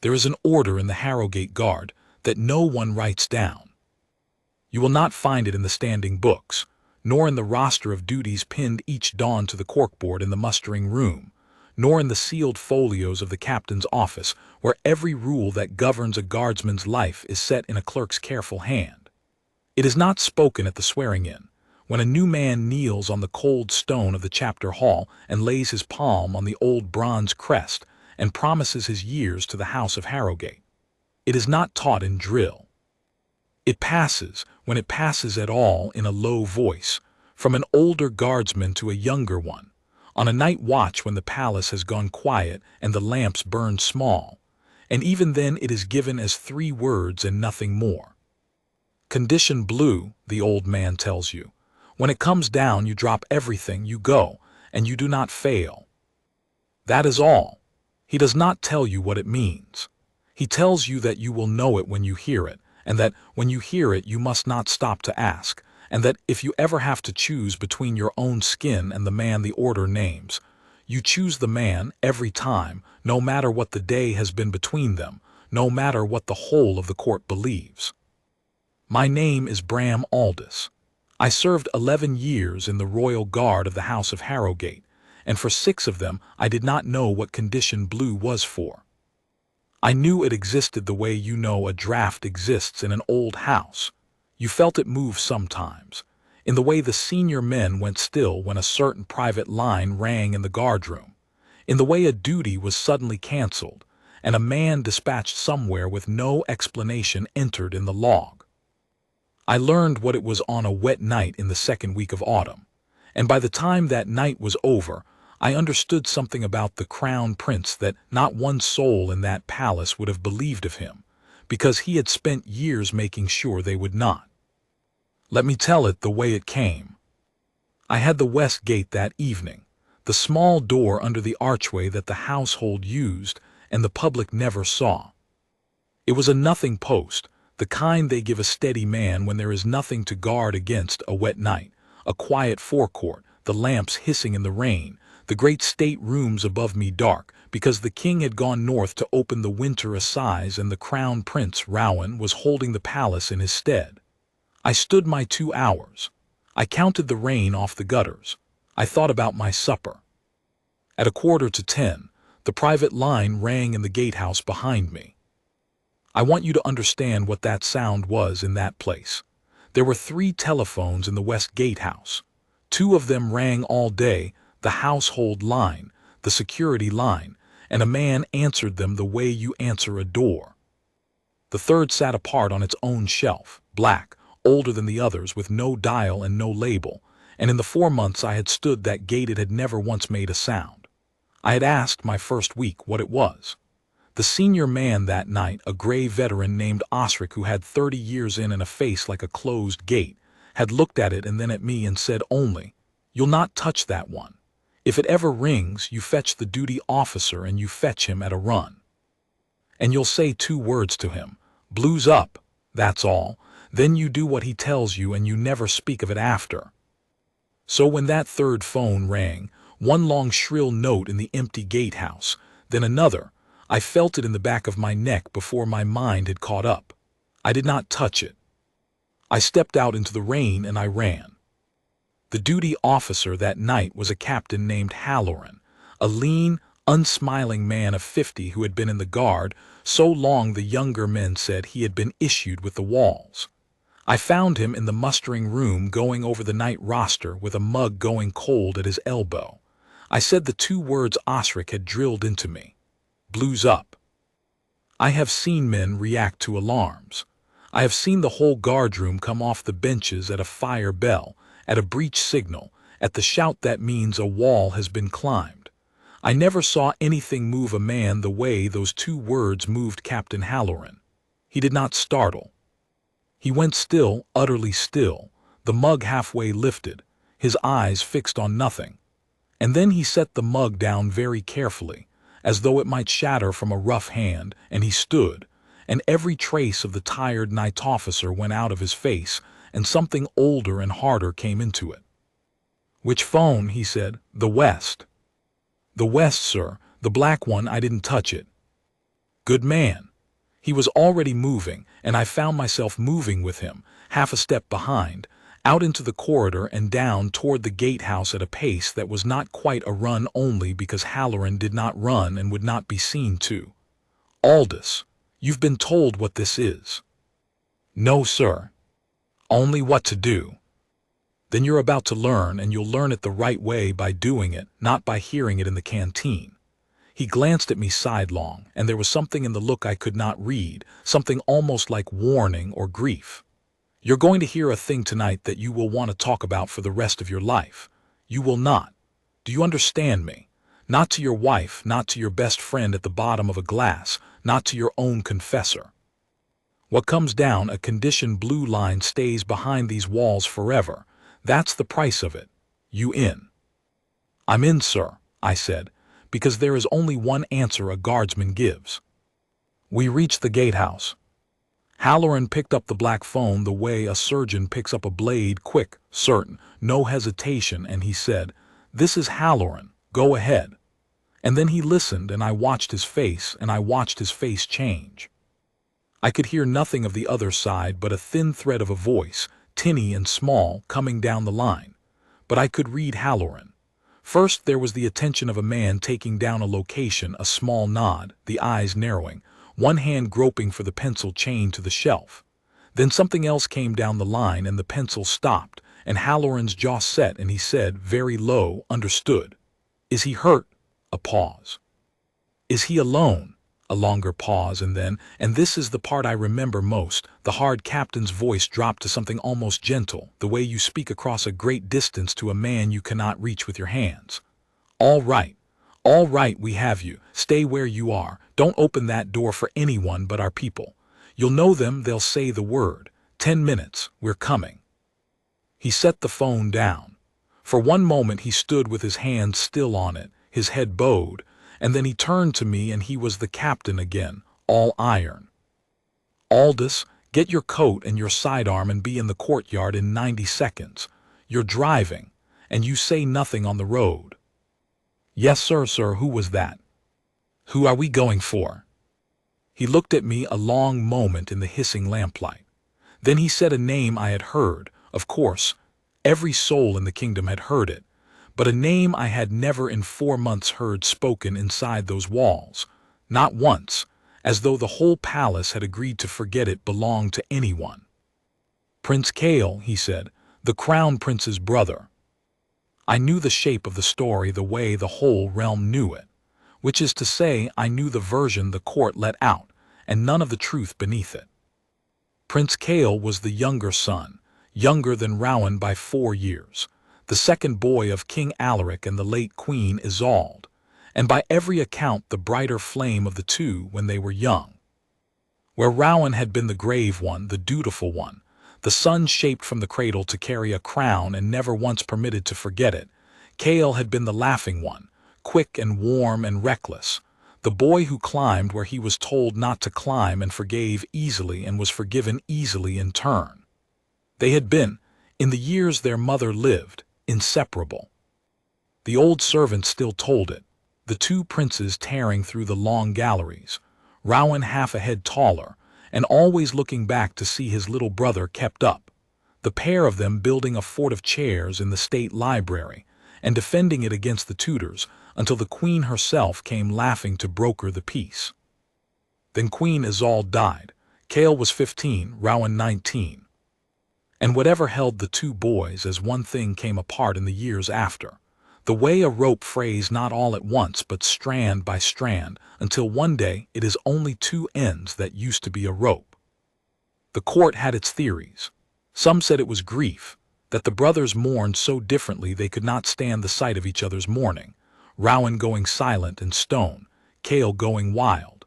There is an order in the Harrogate Guard that no one writes down. You will not find it in the standing books, nor in the roster of duties pinned each dawn to the corkboard in the mustering room, nor in the sealed folios of the captain's office, where every rule that governs a guardsman's life is set in a clerk's careful hand. It is not spoken at the swearing-in, when a new man kneels on the cold stone of the chapter hall and lays his palm on the old bronze crest and promises his years to the house of Harrogate. It is not taught in drill. It passes, when it passes at all, in a low voice, from an older guardsman to a younger one, on a night watch when the palace has gone quiet and the lamps burn small, and even then it is given as 3 words and nothing more. Condition blue, the old man tells you. When it comes down, you drop everything, you go, and you do not fail. That is all. He does not tell you what it means. He tells you that you will know it when you hear it, and that when you hear it you must not stop to ask, and that if you ever have to choose between your own skin and the man the order names, you choose the man every time, no matter what the day has been between them, no matter what the whole of the court believes. My name is Bram Aldous. I served 11 years in the royal guard of the House of Harrogate, and for 6 of them I did not know what condition blue was for. I knew it existed the way you know a draft exists in an old house. You felt it move sometimes, in the way the senior men went still when a certain private line rang in the guardroom, in the way a duty was suddenly cancelled, and a man dispatched somewhere with no explanation entered in the log. I learned what it was on a wet night in the 2nd week of autumn, and by the time that night was over, I understood something about the Crown Prince that not one soul in that palace would have believed of him, because he had spent years making sure they would not. Let me tell it the way it came. I had the west gate that evening, the small door under the archway that the household used and the public never saw. It was a nothing post, the kind they give a steady man when there is nothing to guard against a wet night, a quiet forecourt, the lamps hissing in the rain, the great state rooms above me dark, because the king had gone north to open the winter assize and the Crown Prince Rowan was holding the palace in his stead. I stood my 2 hours. I counted the rain off the gutters. I thought about my supper. At 9:45, the private line rang in the gatehouse behind me. I want you to understand what that sound was in that place. There were 3 telephones in the West Gatehouse. 2 of them rang all day, the household line, the security line, and a man answered them the way you answer a door. The 3rd sat apart on its own shelf, black, older than the others, with no dial and no label, and in the 4 months I had stood that gate it had never once made a sound. I had asked my first week what it was. The senior man that night, a gray veteran named Osric who had 30 years in and a face like a closed gate, had looked at it and then at me and said only, "You'll not touch that one. If it ever rings, you fetch the duty officer and you fetch him at a run. And you'll say 2 words to him, 'Blue's up,' that's all. Then you do what he tells you and you never speak of it after." So when that 3rd phone rang, one long shrill note in the empty gatehouse, then another, I felt it in the back of my neck before my mind had caught up. I did not touch it. I stepped out into the rain and I ran. The duty officer that night was a captain named Halloran, a lean, unsmiling man of 50 who had been in the guard so long the younger men said he had been issued with the walls. I found him in the mustering room going over the night roster with a mug going cold at his elbow. I said the 2 words Osric had drilled into me. "Blue's up." I have seen men react to alarms. I have seen the whole guardroom come off the benches at a fire bell, at a breach signal, at the shout that means a wall has been climbed. I never saw anything move a man the way those 2 words moved Captain Halloran. He did not startle. He went still, utterly still, the mug halfway lifted, his eyes fixed on nothing. And then he set the mug down very carefully, as though it might shatter from a rough hand, and he stood, and every trace of the tired night officer went out of his face, and something older and harder came into it. "Which phone?" he said. "The West." "The West, sir. The black one, I didn't touch it." Good man. He was already moving, and I found myself moving with him, half a step behind, out into the corridor and down toward the gatehouse at a pace that was not quite a run only because Halloran did not run and would not be seen to. Aldous, you've been told what this is. No, sir. Only what to do. Then you're about to learn, and you'll learn it the right way by doing it, not by hearing it in the canteen. He glanced at me sidelong, and there was something in the look I could not read, something almost like warning or grief. You're going to hear a thing tonight that you will want to talk about for the rest of your life. You will not. Do you understand me? Not to your wife, not to your best friend at the bottom of a glass, not to your own confessor. What comes down a conditioned blue line stays behind these walls forever. That's the price of it. You in? I'm in, sir, I said, because there is only one answer a guardsman gives. We reached the gatehouse. Halloran picked up the black phone the way a surgeon picks up a blade, quick, certain, no hesitation, and he said, "This is Halloran, go ahead." And then he listened, and I watched his face, and I watched his face change. I could hear nothing of the other side but a thin thread of a voice, tinny and small, coming down the line. But I could read Halloran. First there was the attention of a man taking down a location, a small nod, the eyes narrowing, one hand groping for the pencil chained to the shelf. Then something else came down the line and the pencil stopped, and Halloran's jaw set and he said, very low, "Understood." "Is he hurt?" A pause. "Is he alone?" A longer pause, and then, and this is the part I remember most, the hard captain's voice dropped to something almost gentle, the way you speak across a great distance to a man you cannot reach with your hands. All right, we have you. Stay where you are. Don't open that door for anyone but our people. You'll know them, they'll say the word. 10 minutes, we're coming." He set the phone down. For one moment he stood with his hand still on it, his head bowed, and then he turned to me and he was the captain again, all iron. "Aldous, get your coat and your sidearm and be in the courtyard in 90 seconds. You're driving, and you say nothing on the road." "Yes, sir, who was that? Who are we going for?" He looked at me a long moment in the hissing lamplight. Then he said a name I had heard, of course, every soul in the kingdom had heard it, but a name I had never in 4 months heard spoken inside those walls, not once, as though the whole palace had agreed to forget it belonged to anyone. "Prince Cael," he said, "the Crown Prince's brother." I knew the shape of the story the way the whole realm knew it, which is to say I knew the version the court let out, and none of the truth beneath it. Prince Cael was the younger son, younger than Rowan by 4 years, the second boy of King Alaric and the late Queen Isolde, and by every account the brighter flame of the two when they were young. Where Rowan had been the grave one, the dutiful one, the son shaped from the cradle to carry a crown and never once permitted to forget it, Cael had been the laughing one, quick and warm and reckless, the boy who climbed where he was told not to climb and forgave easily and was forgiven easily in turn. They had been, in the years their mother lived, inseparable. The old servant still told it, the two princes tearing through the long galleries, Rowan half a head taller, and always looking back to see his little brother kept up, the pair of them building a fort of chairs in the state library, and defending it against the Tudors, until the Queen herself came laughing to broker the peace. Then Queen Isolde died. Cael was 15, Rowan 19. And whatever held the two boys as one thing came apart in the years after, the way a rope frays not all at once but strand by strand, until one day it is only two ends that used to be a rope. The court had its theories. Some said it was grief, that the brothers mourned so differently they could not stand the sight of each other's mourning, Rowan going silent and stone, Cael going wild.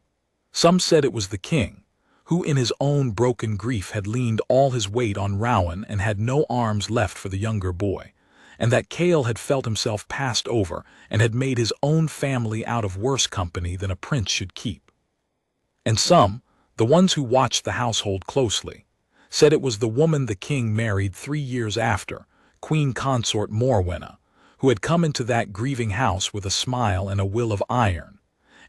Some said it was the king, who in his own broken grief had leaned all his weight on Rowan and had no arms left for the younger boy, and that Cael had felt himself passed over and had made his own family out of worse company than a prince should keep. And some, the ones who watched the household closely, said it was the woman the king married 3 years after, Queen Consort Morwenna, who had come into that grieving house with a smile and a will of iron,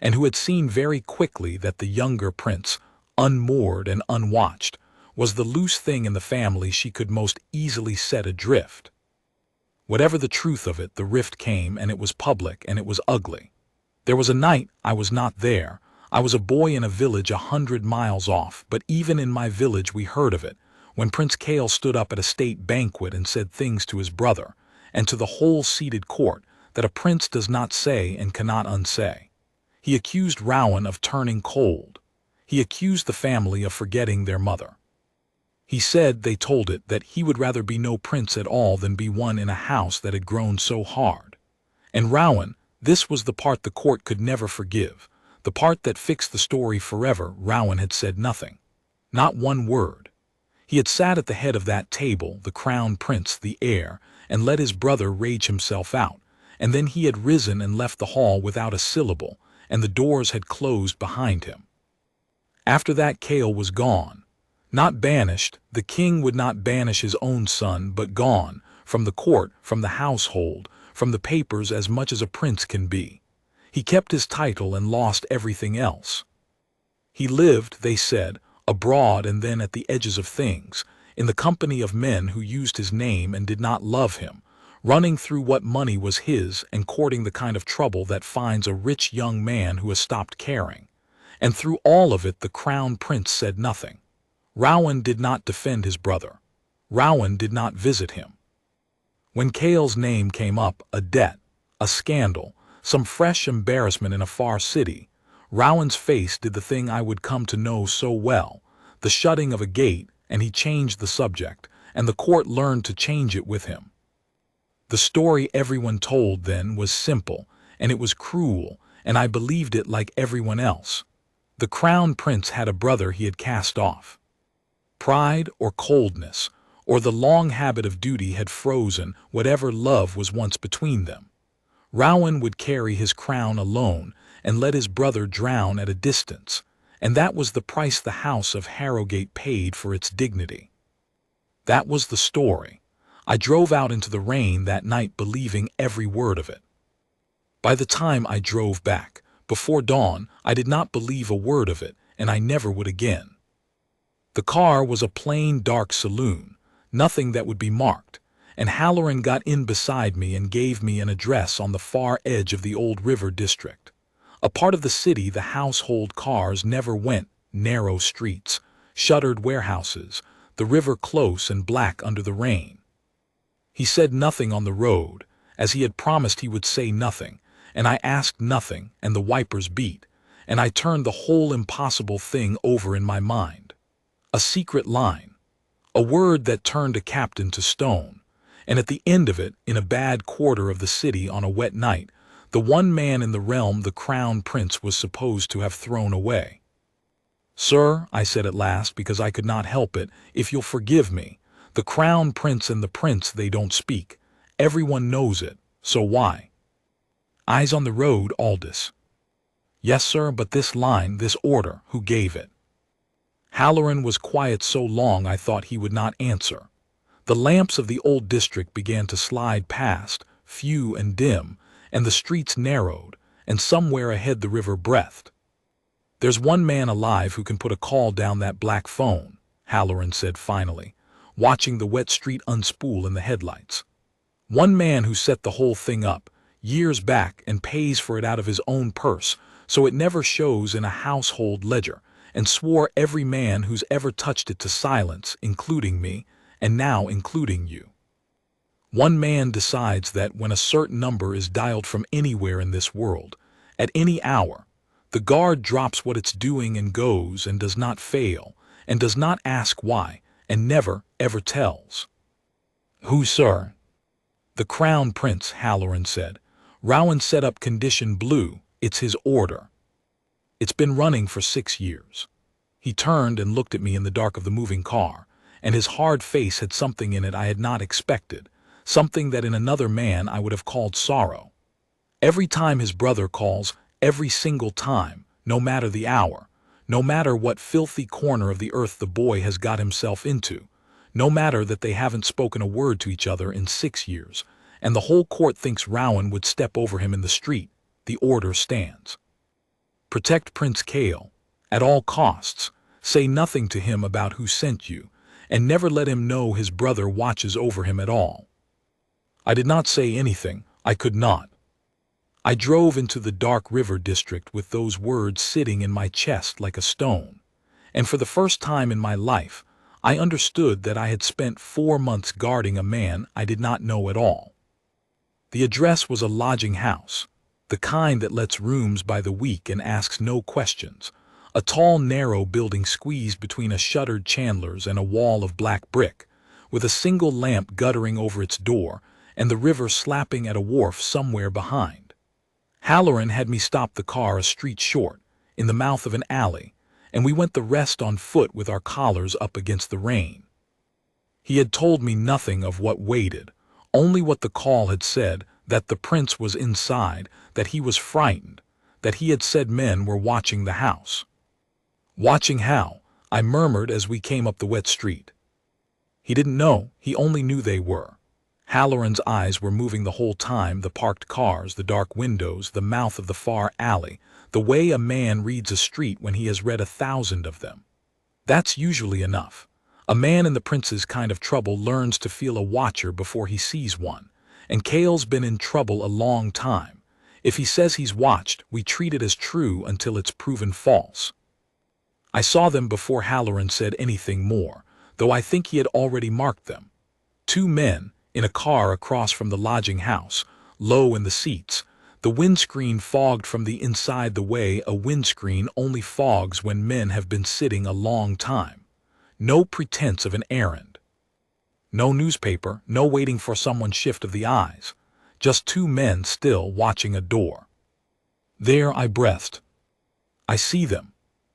and who had seen very quickly that the younger prince, unmoored and unwatched, was the loose thing in the family she could most easily set adrift. Whatever the truth of it, the rift came, and it was public, and it was ugly. There was a night I was not there. I was a boy in a village 100 miles off, but even in my village we heard of it, when Prince Cael stood up at a state banquet and said things to his brother, and to the whole seated court, that a prince does not say and cannot unsay. He accused Rowan of turning cold. He accused the family of forgetting their mother. He said, they told it, that he would rather be no prince at all than be one in a house that had grown so hard. And Rowan, this was the part the court could never forgive, the part that fixed the story forever. Rowan had said nothing. Not one word. He had sat at the head of that table, the crown prince, the heir, and let his brother rage himself out, and then he had risen and left the hall without a syllable, and the doors had closed behind him. After that Cael was gone. Not banished, the king would not banish his own son, but gone, from the court, from the household, from the papers, as much as a prince can be. He kept his title and lost everything else. He lived, they said, abroad and then at the edges of things, in the company of men who used his name and did not love him, running through what money was his and courting the kind of trouble that finds a rich young man who has stopped caring. And through all of it the crown prince said nothing. Rowan did not defend his brother. Rowan did not visit him. When Cael's name came up, a debt, a scandal, some fresh embarrassment in a far city, Rowan's face did the thing I would come to know so well, the shutting of a gate, and he changed the subject, and the court learned to change it with him. The story everyone told then was simple, and it was cruel, and I believed it like everyone else. The crown prince had a brother he had cast off. Pride or coldness, or the long habit of duty had frozen whatever love was once between them. Rowan would carry his crown alone and let his brother drown at a distance, and that was the price the house of Harrogate paid for its dignity. That was the story. I drove out into the rain that night believing every word of it. By the time I drove back, before dawn, I did not believe a word of it, and I never would again. The car was a plain, dark saloon, nothing that would be marked, and Halloran got in beside me and gave me an address on the far edge of the old river district. A part of the city the household cars never went, narrow streets, shuttered warehouses, the river close and black under the rain. He said nothing on the road, as he had promised he would say nothing, and I asked nothing, and the wipers beat, and I turned the whole impossible thing over in my mind. A secret line, a word that turned a captain to stone, and at the end of it, in a bad quarter of the city on a wet night, the one man in the realm the crown prince was supposed to have thrown away. "Sir," I said at last, because I could not help it, "if you'll forgive me, the crown prince and the prince, they don't speak. Everyone knows it, so why?" "Eyes on the road, Aldous." "Yes, sir, but this line, this order, who gave it?" Halloran was quiet so long I thought he would not answer. The lamps of the old district began to slide past, few and dim, and the streets narrowed, and somewhere ahead the river breathed. "There's one man alive who can put a call down that black phone," Halloran said finally, watching the wet street unspool in the headlights. "One man who set the whole thing up, years back, and pays for it out of his own purse, so it never shows in a household ledger, and swore every man who's ever touched it to silence, including me, and now including you. One man decides that when a certain number is dialed from anywhere in this world, at any hour, the guard drops what it's doing and goes and does not fail, and does not ask why, and never, ever tells." "Who, sir?" "The crown prince," Halloran said. "Rowan set up Condition Blue. It's his order. It's been running for 6 years." He turned and looked at me in the dark of the moving car, and his hard face had something in it I had not expected, something that in another man I would have called sorrow. Every time his brother calls, every single time, no matter the hour, no matter what filthy corner of the earth the boy has got himself into, no matter that they haven't spoken a word to each other in 6 years, and the whole court thinks Rowan would step over him in the street, the order stands. Protect Prince Cael, at all costs. Say nothing to him about who sent you, and never let him know his brother watches over him at all." I did not say anything. I could not. I drove into the dark river district with those words sitting in my chest like a stone, and for the first time in my life, I understood that I had spent 4 months guarding a man I did not know at all. The address was a lodging house, the kind that lets rooms by the week and asks no questions, a tall, narrow building squeezed between a shuttered chandler's and a wall of black brick, with a single lamp guttering over its door and the river slapping at a wharf somewhere behind. Halloran had me stop the car a street short, in the mouth of an alley, and we went the rest on foot with our collars up against the rain. He had told me nothing of what waited, only what the call had said, that the prince was inside, that he was frightened, that he had said men were watching the house. "Watching how?" I murmured as we came up the wet street. He didn't know, he only knew they were. Halloran's eyes were moving the whole time, the parked cars, the dark windows, the mouth of the far alley, the way a man reads a street when he has read 1,000 of them. That's usually enough. A man in the prince's kind of trouble learns to feel a watcher before he sees one, and Cael's been in trouble a long time. If he says he's watched, we treat it as true until it's proven false. I saw them before Halloran said anything more, though I think he had already marked them. 2 men, in a car across from the lodging house, low in the seats, the windscreen fogged from the inside the way a windscreen only fogs when men have been sitting a long time. No pretense of an errand. No newspaper, no waiting for someone's shift of the eyes. Just 2 men still watching a door. There I breathed. I see them.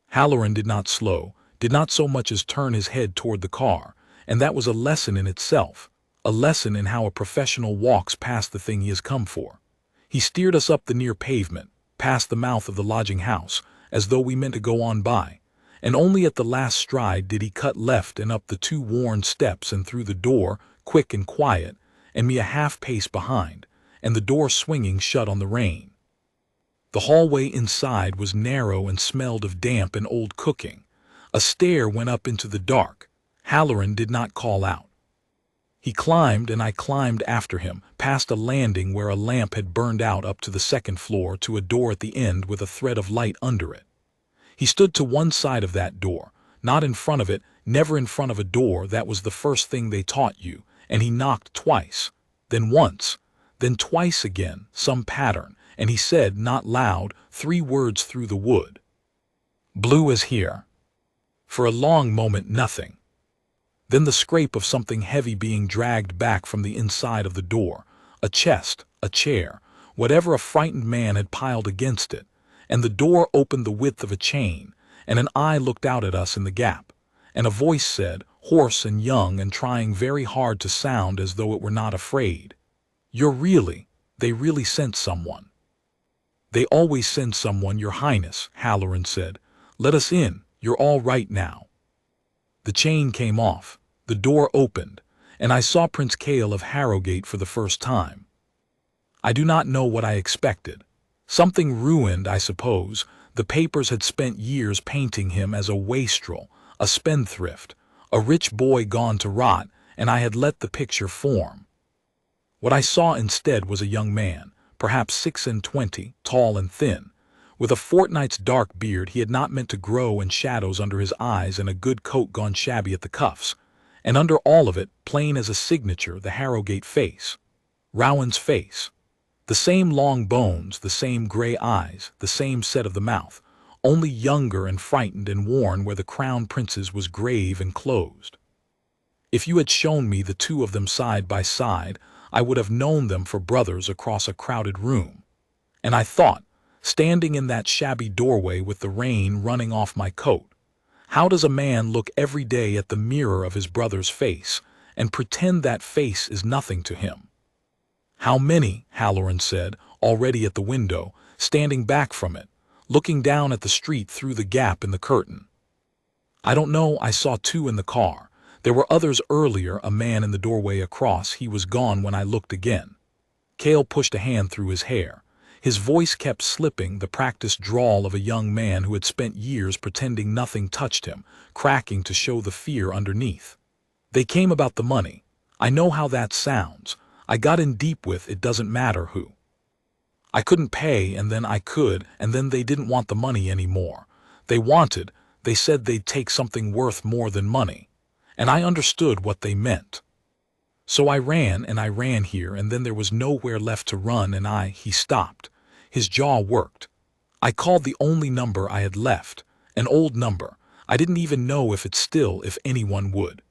Halloran did not slow, did not so much as turn his head toward the car, and that was a lesson in itself, a lesson in how a professional walks past the thing he has come for. He steered us up the near pavement, past the mouth of the lodging house, as though we meant to go on by, and only at the last stride did he cut left and up the 2 worn steps and through the door, quick and quiet, and me a half-pace behind, and the door swinging shut on the rain. The hallway inside was narrow and smelled of damp and old cooking. A stair went up into the dark. Halloran did not call out. He climbed, and I climbed after him, past a landing where a lamp had burned out up to the 2nd floor to a door at the end with a thread of light under it. He stood to one side of that door, not in front of it, never in front of a door. That was the first thing they taught you, and he knocked twice, then once, then twice again, some pattern, and he said, not loud, 3 words through the wood. "Blue is here." For a long moment nothing. Then the scrape of something heavy being dragged back from the inside of the door, a chest, a chair, whatever a frightened man had piled against it, and the door opened the width of a chain, and an eye looked out at us in the gap, and a voice said, hoarse and young and trying very hard to sound as though it were not afraid, they really sent someone." "They always send someone, Your Highness," Halloran said. "Let us in, you're all right now." The chain came off, the door opened, and I saw Prince Cael of Harrogate for the first time. I do not know what I expected. Something ruined, I suppose. The papers had spent years painting him as a wastrel, a spendthrift, a rich boy gone to rot, and I had let the picture form. What I saw instead was a young man, perhaps 26, tall and thin, with a fortnight's dark beard he had not meant to grow and shadows under his eyes and a good coat gone shabby at the cuffs, and under all of it, plain as a signature, the Harrogate face. Rowan's face. The same long bones, the same gray eyes, the same set of the mouth, only younger and frightened and worn where the Crown Prince's was grave and closed. If you had shown me the 2 of them side by side, I would have known them for brothers across a crowded room. And I thought, standing in that shabby doorway with the rain running off my coat, how does a man look every day at the mirror of his brother's face and pretend that face is nothing to him? "How many?" Halloran said, already at the window, standing back from it, looking down at the street through the gap in the curtain. "I don't know. I saw 2 in the car. There were others earlier, a man in the doorway across. He was gone when I looked again." Cael pushed a hand through his hair. His voice kept slipping, the practiced drawl of a young man who had spent years pretending nothing touched him, cracking to show the fear underneath. They came about the money. I know how that sounds. I got in deep with it doesn't matter who. I couldn't pay, and then I could, and then they didn't want the money anymore. They said they'd take something worth more than money. And I understood what they meant. So I ran and I ran here, and then there was nowhere left to run, and he stopped. His jaw worked. I called the only number I had left, an old number. I didn't even know if anyone would.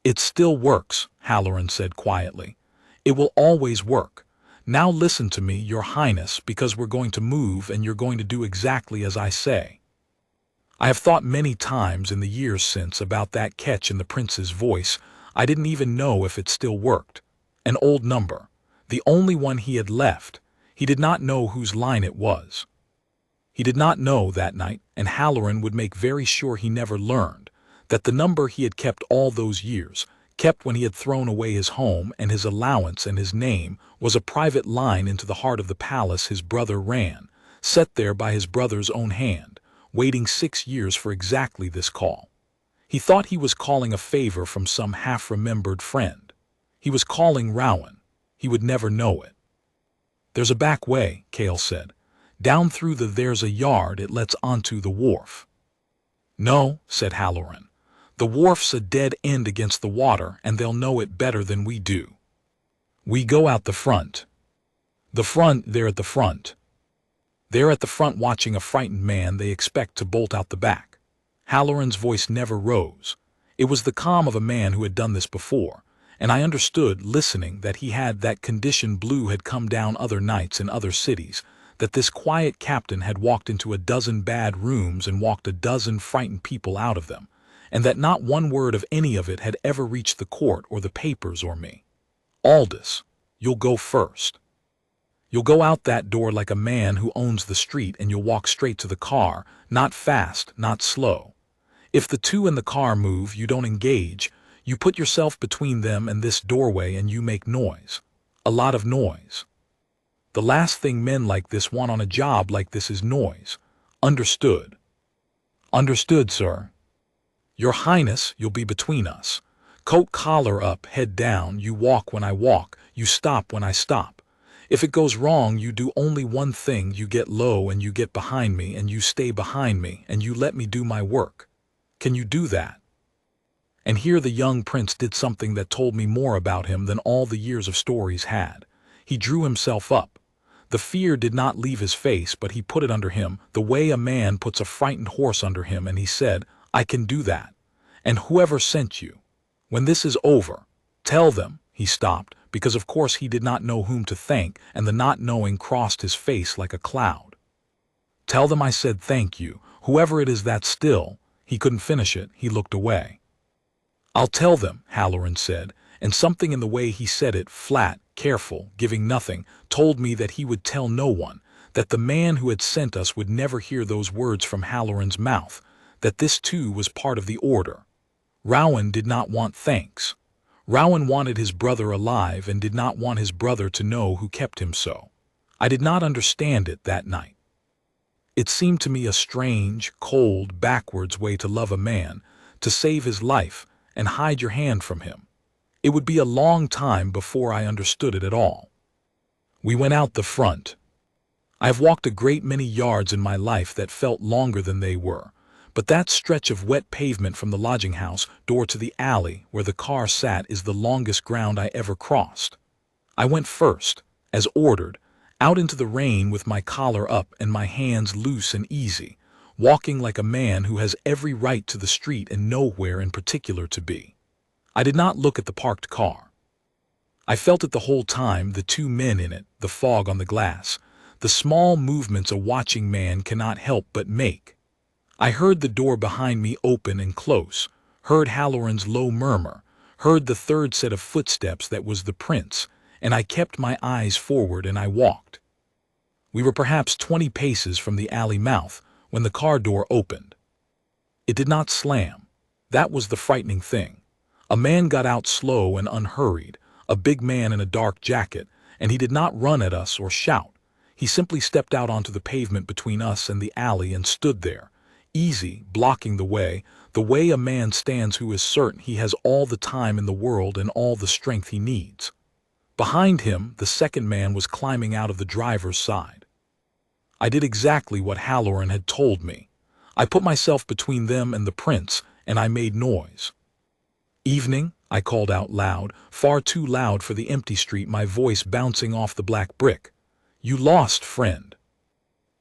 It still works, Halloran said quietly. It will always work. Now listen to me, Your Highness, because we're going to move and you're going to do exactly as I say. I have thought many times in the years since about that catch in the prince's voice. I didn't even know if it still worked. An old number. The only one he had left. He did not know whose line it was. He did not know that night, and Halloran would make very sure he never learned, that the number he had kept all those years, kept when he had thrown away his home and his allowance and his name, was a private line into the heart of the palace his brother ran, set there by his brother's own hand, waiting 6 years for exactly this call. He thought he was calling a favor from some half-remembered friend. He was calling Rowan. He would never know it. There's a back way, Cael said. Down through there's a yard, it lets onto the wharf. No, said Halloran. The wharf's a dead end against the water, and they'll know it better than we do. We go out the front. The front, they're at the front. They're at the front watching a frightened man they expect to bolt out the back. Halloran's voice never rose. It was the calm of a man who had done this before, and I understood, listening, that he had that condition blue had come down other nights in other cities, that this quiet captain had walked into a dozen bad rooms and walked a dozen frightened people out of them, and that not one word of any of it had ever reached the court or the papers or me. Aldous, you'll go first. You'll go out that door like a man who owns the street, and you'll walk straight to the car, not fast, not slow. If the two in the car move, you don't engage. You put yourself between them and this doorway and you make noise. A lot of noise. The last thing men like this want on a job like this is noise. Understood? Understood, sir. Your Highness, you'll be between us. Coat collar up, head down, you walk when I walk, you stop when I stop. If it goes wrong, you do only one thing, you get low and you get behind me and you stay behind me and you let me do my work. Can you do that? And here the young prince did something that told me more about him than all the years of stories had. He drew himself up. The fear did not leave his face, but he put it under him, the way a man puts a frightened horse under him, and he said, I can do that. And whoever sent you, when this is over, tell them, he stopped, because of course he did not know whom to thank, and the not knowing crossed his face like a cloud. Tell them I said thank you, whoever it is that's still. He couldn't finish it, he looked away. I'll tell them, Halloran said, and something in the way he said it, flat, careful, giving nothing, told me that he would tell no one, that the man who had sent us would never hear those words from Halloran's mouth, that this too was part of the order. Rowan did not want thanks. Rowan wanted his brother alive and did not want his brother to know who kept him so. I did not understand it that night. It seemed to me a strange, cold, backwards way to love a man, to save his life and hide your hand from him. It would be a long time before I understood it at all. We went out the front. I have walked a great many yards in my life that felt longer than they were, but that stretch of wet pavement from the lodging house door to the alley where the car sat is the longest ground I ever crossed. I went first, as ordered, out into the rain with my collar up and my hands loose and easy, walking like a man who has every right to the street and nowhere in particular to be. I did not look at the parked car. I felt it the whole time, the two men in it, the fog on the glass, the small movements a watching man cannot help but make. I heard the door behind me open and close, heard Halloran's low murmur, heard the third set of footsteps that was the prince, and I kept my eyes forward and I walked. We were perhaps 20 paces from the alley mouth when the car door opened. It did not slam. That was the frightening thing. A man got out slow and unhurried, a big man in a dark jacket, and he did not run at us or shout. He simply stepped out onto the pavement between us and the alley and stood there, easy, blocking the way a man stands who is certain he has all the time in the world and all the strength he needs. Behind him, the second man was climbing out of the driver's side. I did exactly what Halloran had told me. I put myself between them and the prince, and I made noise. "Evening," I called out loud, far too loud for the empty street, my voice bouncing off the black brick. "You lost, friend.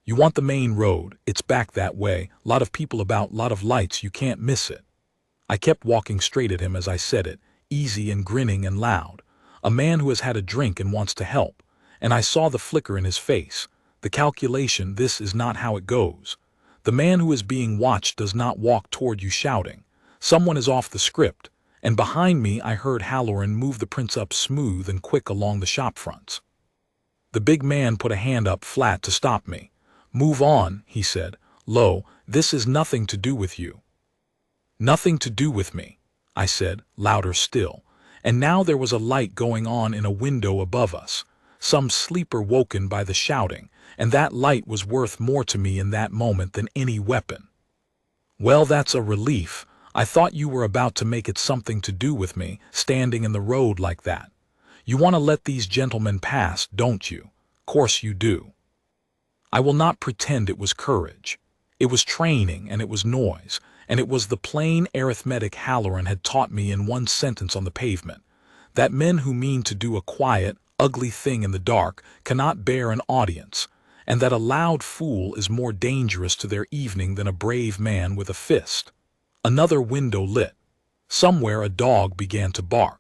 You want the main road, it's back that way, lot of people about, lot of lights, you can't miss it." I kept walking straight at him as I said it, easy and grinning and loud. A man who has had a drink and wants to help, and I saw the flicker in his face, the calculation. This is not how it goes. The man who is being watched does not walk toward you shouting, "Someone is off the script," and behind me I heard Halloran move the prince up smooth and quick along the shop fronts. The big man put a hand up flat to stop me. "Move on," he said, low, "this is nothing to do with you." "Nothing to do with me," I said, louder still, and now there was a light going on in a window above us, some sleeper woken by the shouting, and that light was worth more to me in that moment than any weapon. "Well, that's a relief. I thought you were about to make it something to do with me, standing in the road like that. You want to let these gentlemen pass, don't you? Course you do." I will not pretend it was courage. It was training, and it was noise, and it was the plain arithmetic Halloran had taught me in one sentence on the pavement, that men who mean to do a quiet, ugly thing in the dark cannot bear an audience, and that a loud fool is more dangerous to their evening than a brave man with a fist. Another window lit. Somewhere a dog began to bark.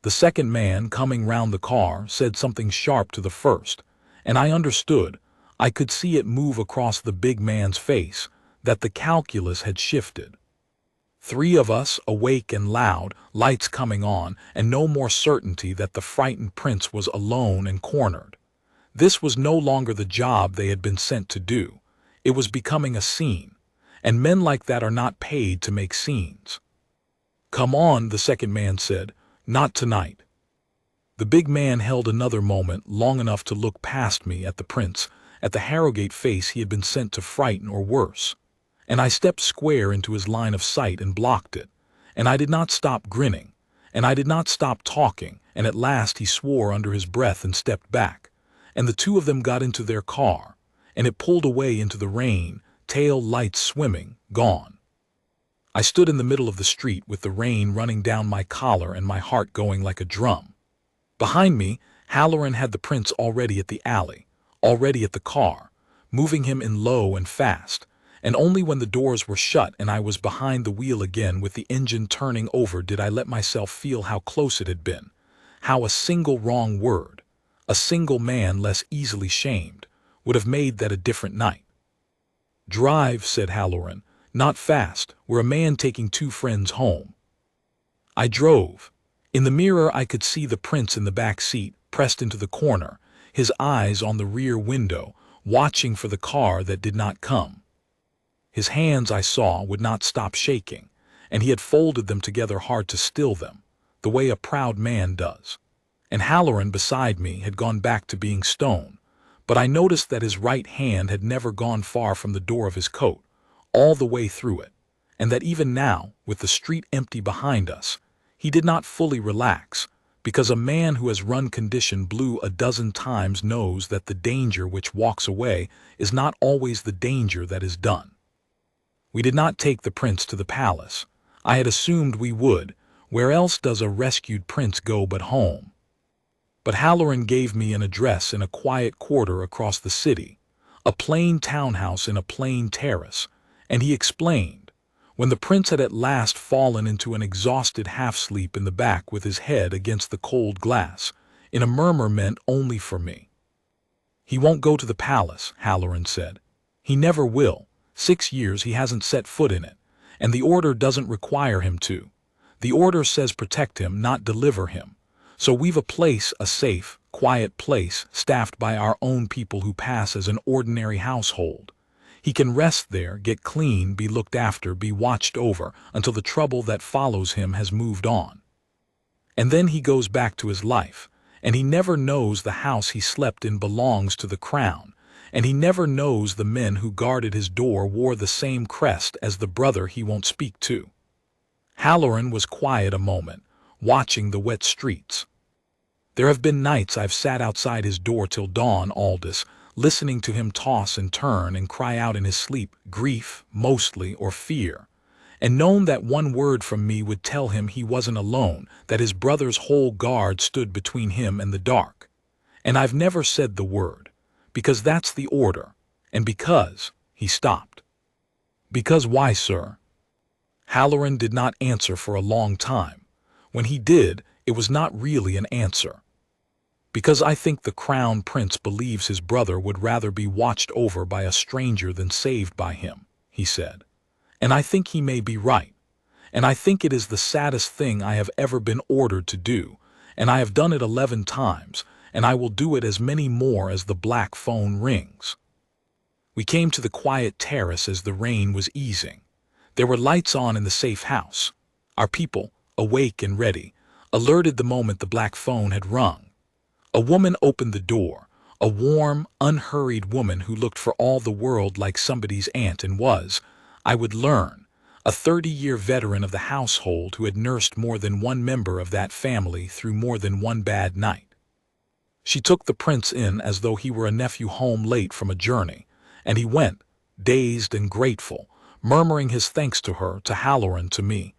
The second man coming round the car said something sharp to the first, and I understood. I could see it move across the big man's face, that the calculus had shifted. Three of us, awake and loud, lights coming on, and no more certainty that the frightened prince was alone and cornered. This was no longer the job they had been sent to do. It was becoming a scene, and men like that are not paid to make scenes. "Come on," the second man said, "not tonight." The big man held another moment, long enough to look past me at the prince, at the Harrogate face he had been sent to frighten or worse, and I stepped square into his line of sight and blocked it, and I did not stop grinning, and I did not stop talking, and at last he swore under his breath and stepped back, and the two of them got into their car, and it pulled away into the rain, tail lights swimming, gone. I stood in the middle of the street with the rain running down my collar and my heart going like a drum. Behind me, Halloran had the prince already at the alley, already at the car, moving him in low and fast, and only when the doors were shut and I was behind the wheel again with the engine turning over did I let myself feel how close it had been, how a single wrong word, a single man less easily shamed, would have made that a different night. "Drive," said Halloran, "not fast, we're a man taking two friends home." I drove. In the mirror I could see the prince in the back seat, pressed into the corner, his eyes on the rear window, watching for the car that did not come. His hands, I saw, would not stop shaking, and he had folded them together hard to still them, the way a proud man does. And Halloran beside me had gone back to being stone, but I noticed that his right hand had never gone far from the door of his coat, all the way through it, and that even now, with the street empty behind us, he did not fully relax, because a man who has run condition blue a dozen times knows that the danger which walks away is not always the danger that is done. We did not take the prince to the palace. I had assumed we would. Where else does a rescued prince go but home? But Halloran gave me an address in a quiet quarter across the city, a plain townhouse in a plain terrace, and he explained. When the prince had at last fallen into an exhausted half-sleep in the back with his head against the cold glass, in a murmur meant only for me. "He won't go to the palace," Halloran said. "He never will. 6 years he hasn't set foot in it, and the order doesn't require him to. The order says protect him, not deliver him. So we've a place, a safe, quiet place, staffed by our own people who pass as an ordinary household. He can rest there, get clean, be looked after, be watched over, until the trouble that follows him has moved on. And then he goes back to his life, and he never knows the house he slept in belongs to the crown, and he never knows the men who guarded his door wore the same crest as the brother he won't speak to. Halloran was quiet a moment, watching the wet streets. There have been nights I've sat outside his door till dawn, Aldous, listening to him toss and turn and cry out in his sleep, grief, mostly, or fear, and known that one word from me would tell him he wasn't alone, that his brother's whole guard stood between him and the dark. And I've never said the word, because that's the order, and because he stopped. Because why, sir? Halloran did not answer for a long time. When he did, it was not really an answer. Because I think the Crown Prince believes his brother would rather be watched over by a stranger than saved by him, he said. And I think he may be right. And I think it is the saddest thing I have ever been ordered to do, and I have done it 11 times, and I will do it as many more as the black phone rings. We came to the quiet terrace as the rain was easing. There were lights on in the safe house. Our people, awake and ready, alerted the moment the black phone had rung. A woman opened the door, a warm, unhurried woman who looked for all the world like somebody's aunt and was, I would learn, a 30-year veteran of the household who had nursed more than one member of that family through more than one bad night. She took the prince in as though he were a nephew home late from a journey, and he went, dazed and grateful, murmuring his thanks to her, to Halloran, to me,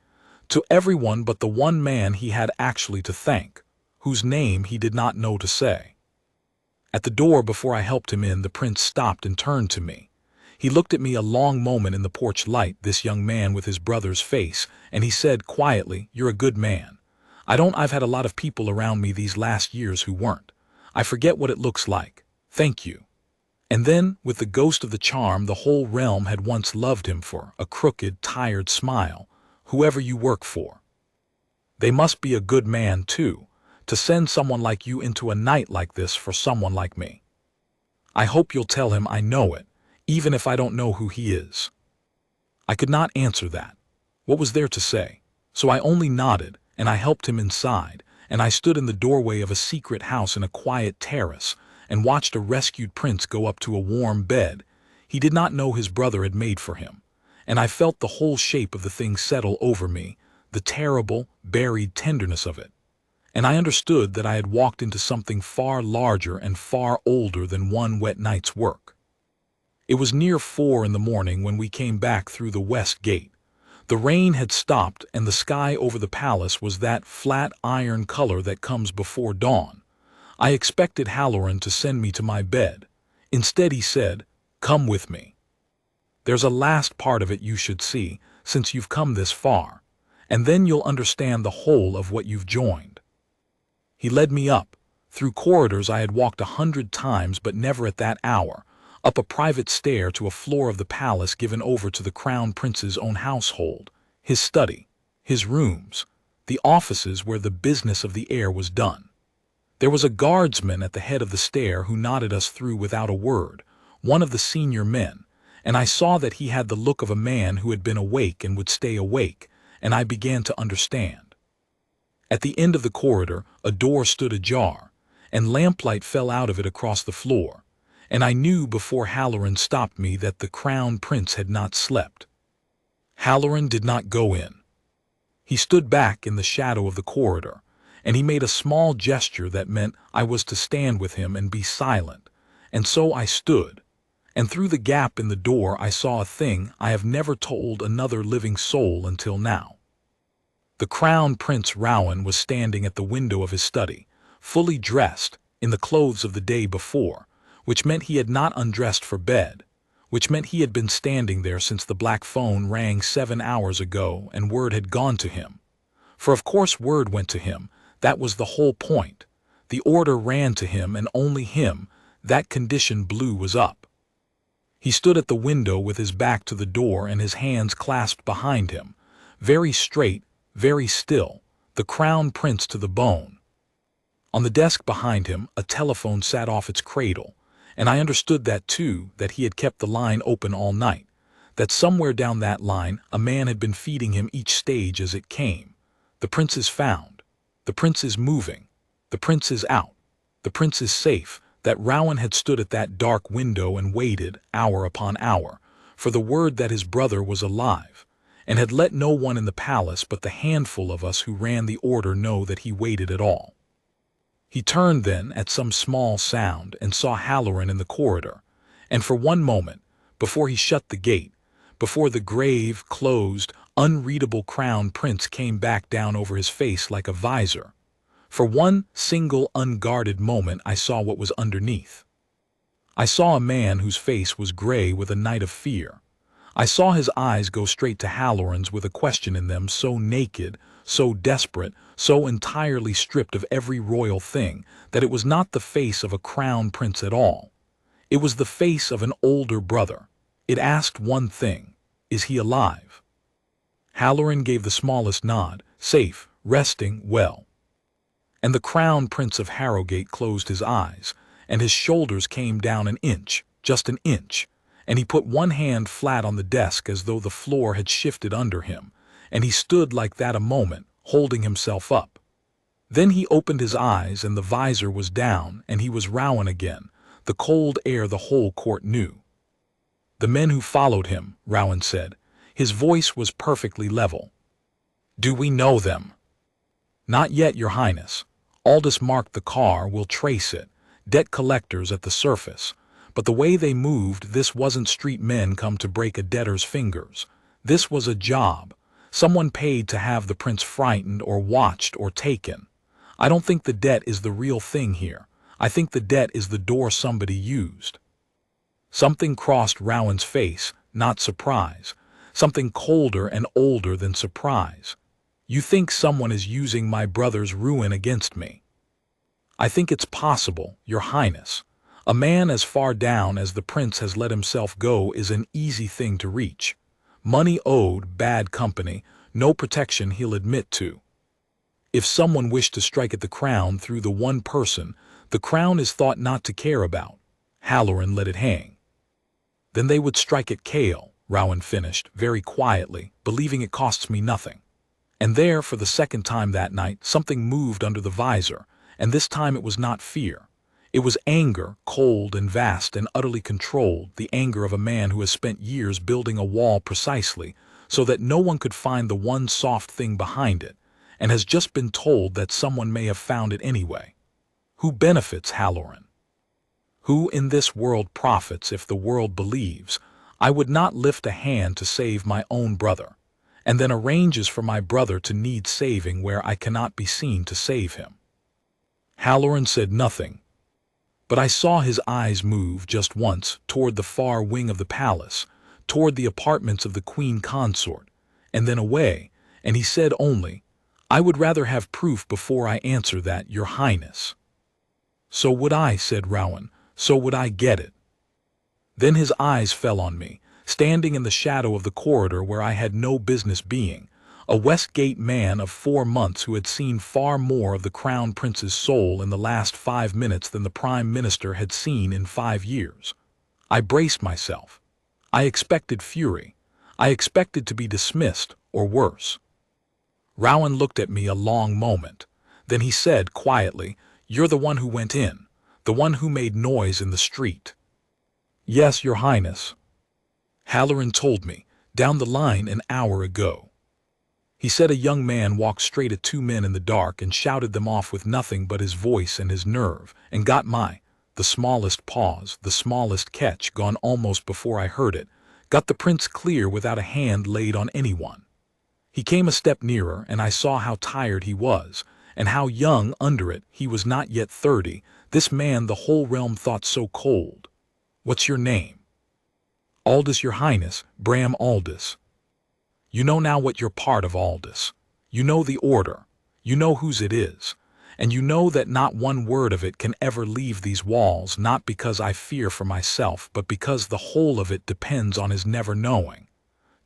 to everyone but the one man he had actually to thank, whose name he did not know to say. At the door before I helped him in, the prince stopped and turned to me. He looked at me a long moment in the porch light, this young man with his brother's face, and he said quietly, "You're a good man. I've had a lot of people around me these last years who weren't. I forget what it looks like. Thank you." And then, with the ghost of the charm the whole realm had once loved him for, a crooked, tired smile, "Whoever you work for. They must be a good man, too, to send someone like you into a night like this for someone like me. I hope you'll tell him I know it, even if I don't know who he is." I could not answer that. What was there to say? So I only nodded, and I helped him inside, and I stood in the doorway of a secret house in a quiet terrace, and watched a rescued prince go up to a warm bed he did not know his brother had made for him, and I felt the whole shape of the thing settle over me, the terrible, buried tenderness of it. And I understood that I had walked into something far larger and far older than one wet night's work. It was near 4 in the morning when we came back through the west gate. The rain had stopped, and the sky over the palace was that flat iron color that comes before dawn. I expected Halloran to send me to my bed. Instead he said, "Come with me. There's a last part of it you should see, since you've come this far, and then you'll understand the whole of what you've joined." He led me up, through corridors I had walked 100 times but never at that hour, up a private stair to a floor of the palace given over to the Crown Prince's own household, his study, his rooms, the offices where the business of the air was done. There was a guardsman at the head of the stair who nodded us through without a word, one of the senior men, and I saw that he had the look of a man who had been awake and would stay awake, and I began to understand. At the end of the corridor, a door stood ajar, and lamplight fell out of it across the floor, and I knew before Halloran stopped me that the Crown Prince had not slept. Halloran did not go in. He stood back in the shadow of the corridor, and he made a small gesture that meant I was to stand with him and be silent, and so I stood, and through the gap in the door I saw a thing I have never told another living soul until now. The Crown Prince Rowan was standing at the window of his study, fully dressed, in the clothes of the day before, which meant he had not undressed for bed, which meant he had been standing there since the black phone rang 7 hours ago and word had gone to him. For of course word went to him, that was the whole point. The order ran to him and only him, that condition blue was up. He stood at the window with his back to the door and his hands clasped behind him, very straight, very still, the Crown Prince to the bone. On the desk behind him, a telephone sat off its cradle, and I understood that too, that he had kept the line open all night, that somewhere down that line a man had been feeding him each stage as it came. The prince is found. The prince is moving. The prince is out. The prince is safe. That Rowan had stood at that dark window and waited, hour upon hour, for the word that his brother was alive, and had let no one in the palace but the handful of us who ran the order know that he waited at all. He turned then at some small sound and saw Halloran in the corridor, and for one moment, before he shut the gate, before the grave, closed, unreadable crown prince came back down over his face like a visor, for one single unguarded moment I saw what was underneath. I saw a man whose face was gray with a night of fear. I saw his eyes go straight to Halloran's with a question in them so naked, so desperate, so entirely stripped of every royal thing, that it was not the face of a crown prince at all. It was the face of an older brother. It asked one thing: is he alive? Halloran gave the smallest nod, safe, resting, well. And the crown prince of Harrogate closed his eyes, and his shoulders came down an inch, just an inch, and he put one hand flat on the desk as though the floor had shifted under him, and he stood like that a moment, holding himself up. Then he opened his eyes, and the visor was down, and he was Rowan again, the cold air the whole court knew. The men who followed him, Rowan said. His voice was perfectly level. Do we know them? Not yet, your highness. Aldous marked the car, we'll trace it. Debt collectors at the surface. But the way they moved, this wasn't street men come to break a debtor's fingers. This was a job. Someone paid to have the prince frightened or watched or taken. I don't think the debt is the real thing here. I think the debt is the door somebody used. Something crossed Rowan's face, not surprise. Something colder and older than surprise. You think someone is using my brother's ruin against me? I think it's possible, your highness. A man as far down as the prince has let himself go is an easy thing to reach. Money owed, bad company, no protection he'll admit to. If someone wished to strike at the crown through the one person, the crown is thought not to care about. Halloran let it hang. Then they would strike at Cael, Rowan finished, very quietly, believing it costs me nothing. And there, for the second time that night, something moved under the visor, and this time it was not fear. It was anger, cold and vast and utterly controlled, the anger of a man who has spent years building a wall precisely, so that no one could find the one soft thing behind it, and has just been told that someone may have found it anyway. Who benefits Halloran? Who in this world profits if the world believes? I would not lift a hand to save my own brother, and then arranges for my brother to need saving where I cannot be seen to save him. Halloran said nothing, but I saw his eyes move just once toward the far wing of the palace, toward the apartments of the Queen Consort, and then away, and he said only, I would rather have proof before I answer that, your highness. So would I, said Rowan, so would I get it. Then his eyes fell on me, standing in the shadow of the corridor where I had no business being, a Westgate man of 4 months who had seen far more of the Crown Prince's soul in the last 5 minutes than the Prime Minister had seen in 5 years. I braced myself. I expected fury. I expected to be dismissed, or worse. Rowan looked at me a long moment. Then he said quietly, You're the one who went in, the one who made noise in the street. Yes, your highness. Halloran told me, down the line an hour ago. He said a young man walked straight at 2 men in the dark and shouted them off with nothing but his voice and his nerve, and got the smallest pause, the smallest catch gone almost before I heard it, got the prince clear without a hand laid on anyone. He came a step nearer, and I saw how tired he was, and how young under it. He was not yet 30, this man the whole realm thought so cold. What's your name? Aldous, your highness, Bram Aldous. You know now what you're part of, Aldous. You know the order. You know whose it is. And you know that not one word of it can ever leave these walls, not because I fear for myself, but because the whole of it depends on his never knowing.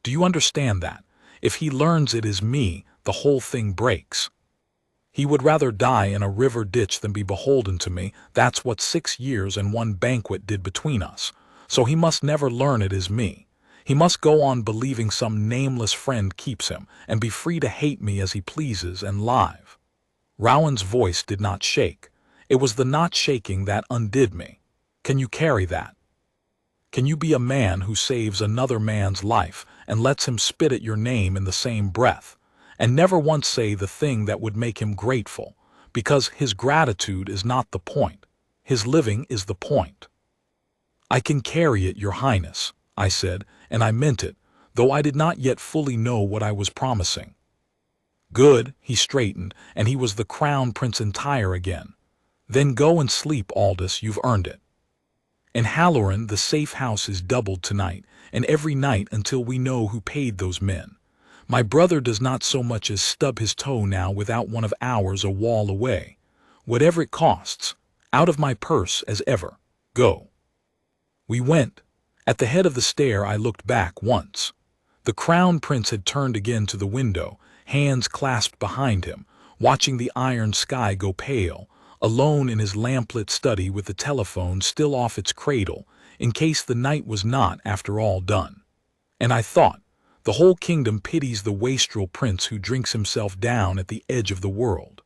Do you understand that? If he learns it is me, the whole thing breaks. He would rather die in a river ditch than be beholden to me. That's what 6 years and 1 banquet did between us. So he must never learn it is me. He must go on believing some nameless friend keeps him, and be free to hate me as he pleases and live. Rowan's voice did not shake. It was the not shaking that undid me. Can you carry that? Can you be a man who saves another man's life and lets him spit at your name in the same breath, and never once say the thing that would make him grateful, because his gratitude is not the point. His living is the point. I can carry it, Your Highness, I said, and I meant it, though I did not yet fully know what I was promising. Good, he straightened, and he was the Crown Prince entire again. Then go and sleep, Aldous, you've earned it. In Halloran the safe house is doubled tonight, and every night until we know who paid those men. My brother does not so much as stub his toe now without one of ours a wall away. Whatever it costs, out of my purse as ever. Go. We went. At the head of the stair I looked back once. The Crown Prince had turned again to the window, hands clasped behind him, watching the iron sky go pale, alone in his lamplit study with the telephone still off its cradle, in case the night was not, after all, done. And I thought, the whole kingdom pities the wastrel prince who drinks himself down at the edge of the world.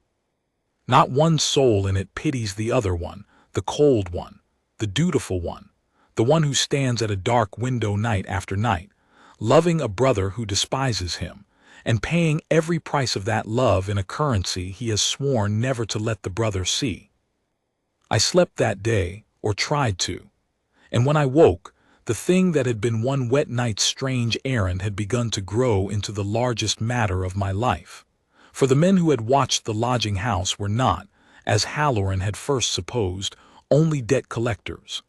Not one soul in it pities the other one, the cold one, the dutiful one, the one who stands at a dark window night after night, loving a brother who despises him, and paying every price of that love in a currency he has sworn never to let the brother see. I slept that day, or tried to, and when I woke, the thing that had been one wet night's strange errand had begun to grow into the largest matter of my life. For the men who had watched the lodging house were not, as Halloran had first supposed, only debt collectors.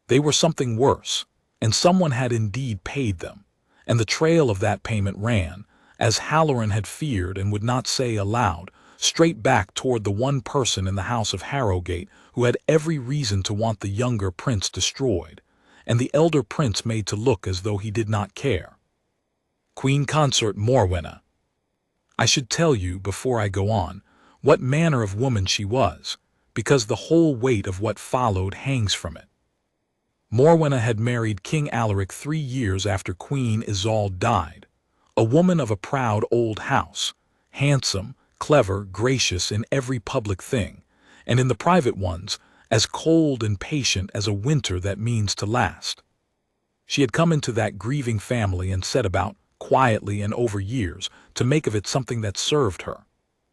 They were something worse, and someone had indeed paid them, and the trail of that payment ran, as Halloran had feared and would not say aloud, straight back toward the one person in the house of Harrowgate who had every reason to want the younger prince destroyed, and the elder prince made to look as though he did not care. Queen Consort Morwenna. I should tell you, before I go on, what manner of woman she was, because the whole weight of what followed hangs from it. Morwenna had married King Alaric 3 years after Queen Isolde died, a woman of a proud old house, handsome, clever, gracious in every public thing, and in the private ones, as cold and patient as a winter that means to last. She had come into that grieving family and set about, quietly and over years, to make of it something that served her.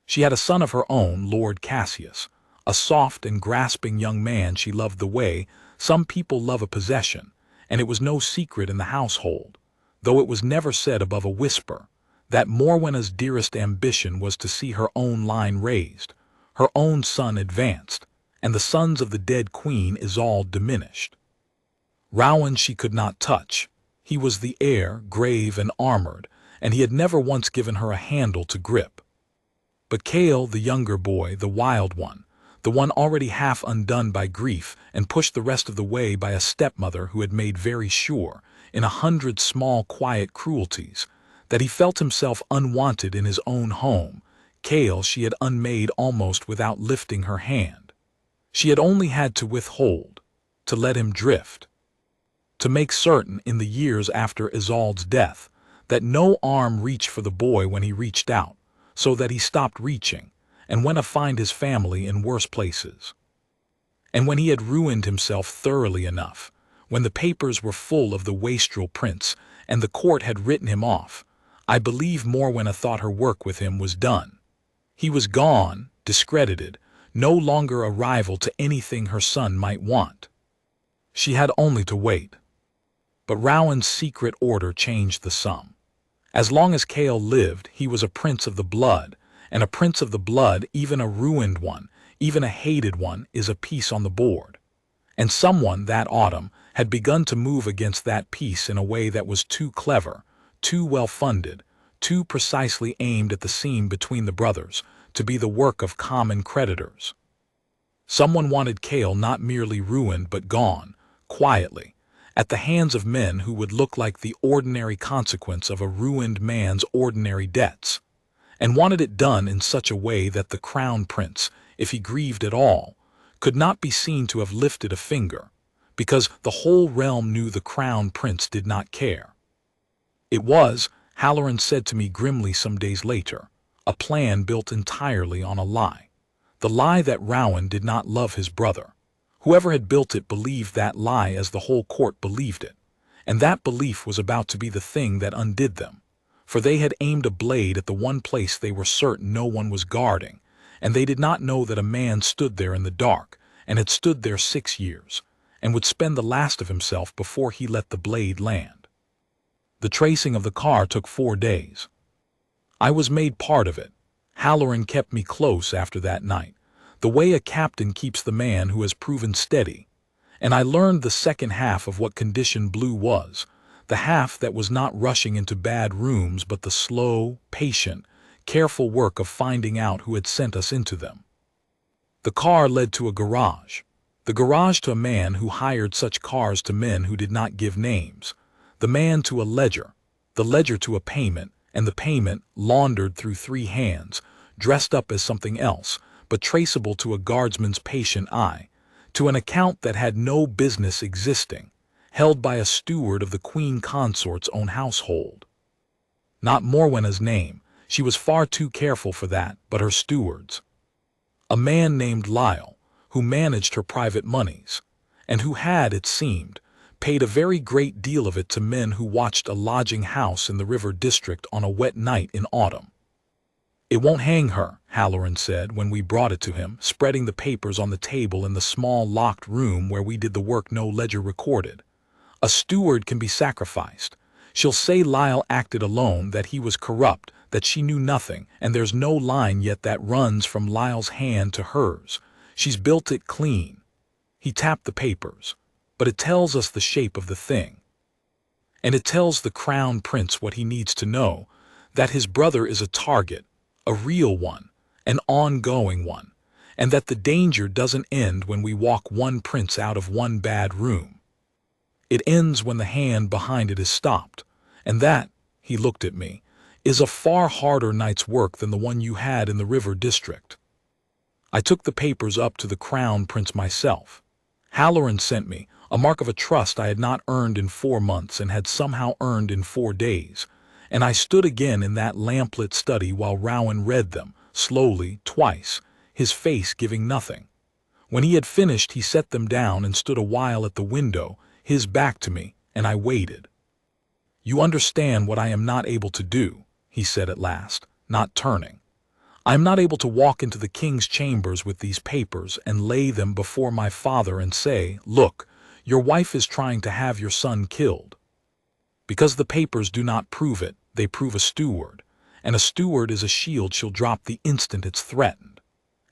She had a son of her own, Lord Cassius, a soft and grasping young man she loved the way some people love a possession, and it was no secret in the household, though it was never said above a whisper, that Morwenna's dearest ambition was to see her own line raised, her own son advanced, and the sons of the dead Queen Isolde diminished. Rowan she could not touch. He was the heir, grave and armored, and he had never once given her a handle to grip. But Cael, the younger boy, the wild one, the one already half undone by grief and pushed the rest of the way by a stepmother who had made very sure, in 100 small quiet cruelties, that he felt himself unwanted in his own home, Cael she had unmade almost without lifting her hand. She had only had to withhold, to let him drift, to make certain in the years after Isolde's death that no arm reached for the boy when he reached out, so that he stopped reaching and went to find his family in worse places. And when he had ruined himself thoroughly enough, when the papers were full of the wastrel prince and the court had written him off, I believe Morwenna thought her work with him was done. He was gone, discredited, no longer a rival to anything her son might want. She had only to wait. But Rowan's secret order changed the sum. As long as Cael lived, he was a prince of the blood, and a prince of the blood, even a ruined one, even a hated one, is a piece on the board. And someone, that autumn, had begun to move against that piece in a way that was too clever, too well-funded, too precisely aimed at the seam between the brothers, to be the work of common creditors. Someone wanted Cael not merely ruined but gone, quietly, at the hands of men who would look like the ordinary consequence of a ruined man's ordinary debts, and wanted it done in such a way that the Crown Prince, if he grieved at all, could not be seen to have lifted a finger, because the whole realm knew the Crown Prince did not care. It was, Halloran said to me grimly some days later, a plan built entirely on a lie. The lie that Rowan did not love his brother. Whoever had built it believed that lie as the whole court believed it, and that belief was about to be the thing that undid them. For they had aimed a blade at the one place they were certain no one was guarding, and they did not know that a man stood there in the dark, and had stood there 6 years, and would spend the last of himself before he let the blade land. The tracing of the car took 4 days. I was made part of it. Halloran kept me close after that night, the way a captain keeps the man who has proven steady, and I learned the second half of what Condition Blue was, the half that was not rushing into bad rooms but the slow, patient, careful work of finding out who had sent us into them. The car led to a garage. The garage to a man who hired such cars to men who did not give names. The man to a ledger. The ledger to a payment, and the payment laundered through 3 hands, dressed up as something else, but traceable to a guardsman's patient eye, to an account that had no business existing, held by a steward of the Queen Consort's own household. Not Morwenna's name, she was far too careful for that, but her steward's. A man named Lyle, who managed her private monies, and who had, it seemed, paid a very great deal of it to men who watched a lodging house in the river district on a wet night in autumn. "It won't hang her," Halloran said when we brought it to him, spreading the papers on the table in the small locked room where we did the work no ledger recorded. "A steward can be sacrificed. She'll say Lyle acted alone, that he was corrupt, that she knew nothing, and there's no line yet that runs from Lyle's hand to hers. She's built it clean." He tapped the papers. "But it tells us the shape of the thing. And it tells the Crown Prince what he needs to know, that his brother is a target, a real one, an ongoing one, and that the danger doesn't end when we walk one prince out of one bad room. It ends when the hand behind it is stopped, and that," he looked at me, "is a far harder night's work than the one you had in the river district." I took the papers up to the Crown Prince myself. Halloran sent me, a mark of a trust I had not earned in 4 months and had somehow earned in 4 days, and I stood again in that lamplit study while Rowan read them, slowly, twice, his face giving nothing. When he had finished, he set them down and stood a while at the window, his back to me, and I waited. "You understand what I am not able to do," he said at last, not turning. "I am not able to walk into the king's chambers with these papers and lay them before my father and say, 'Look, your wife is trying to have your son killed.' Because the papers do not prove it, they prove a steward, and a steward is a shield she'll drop the instant it's threatened.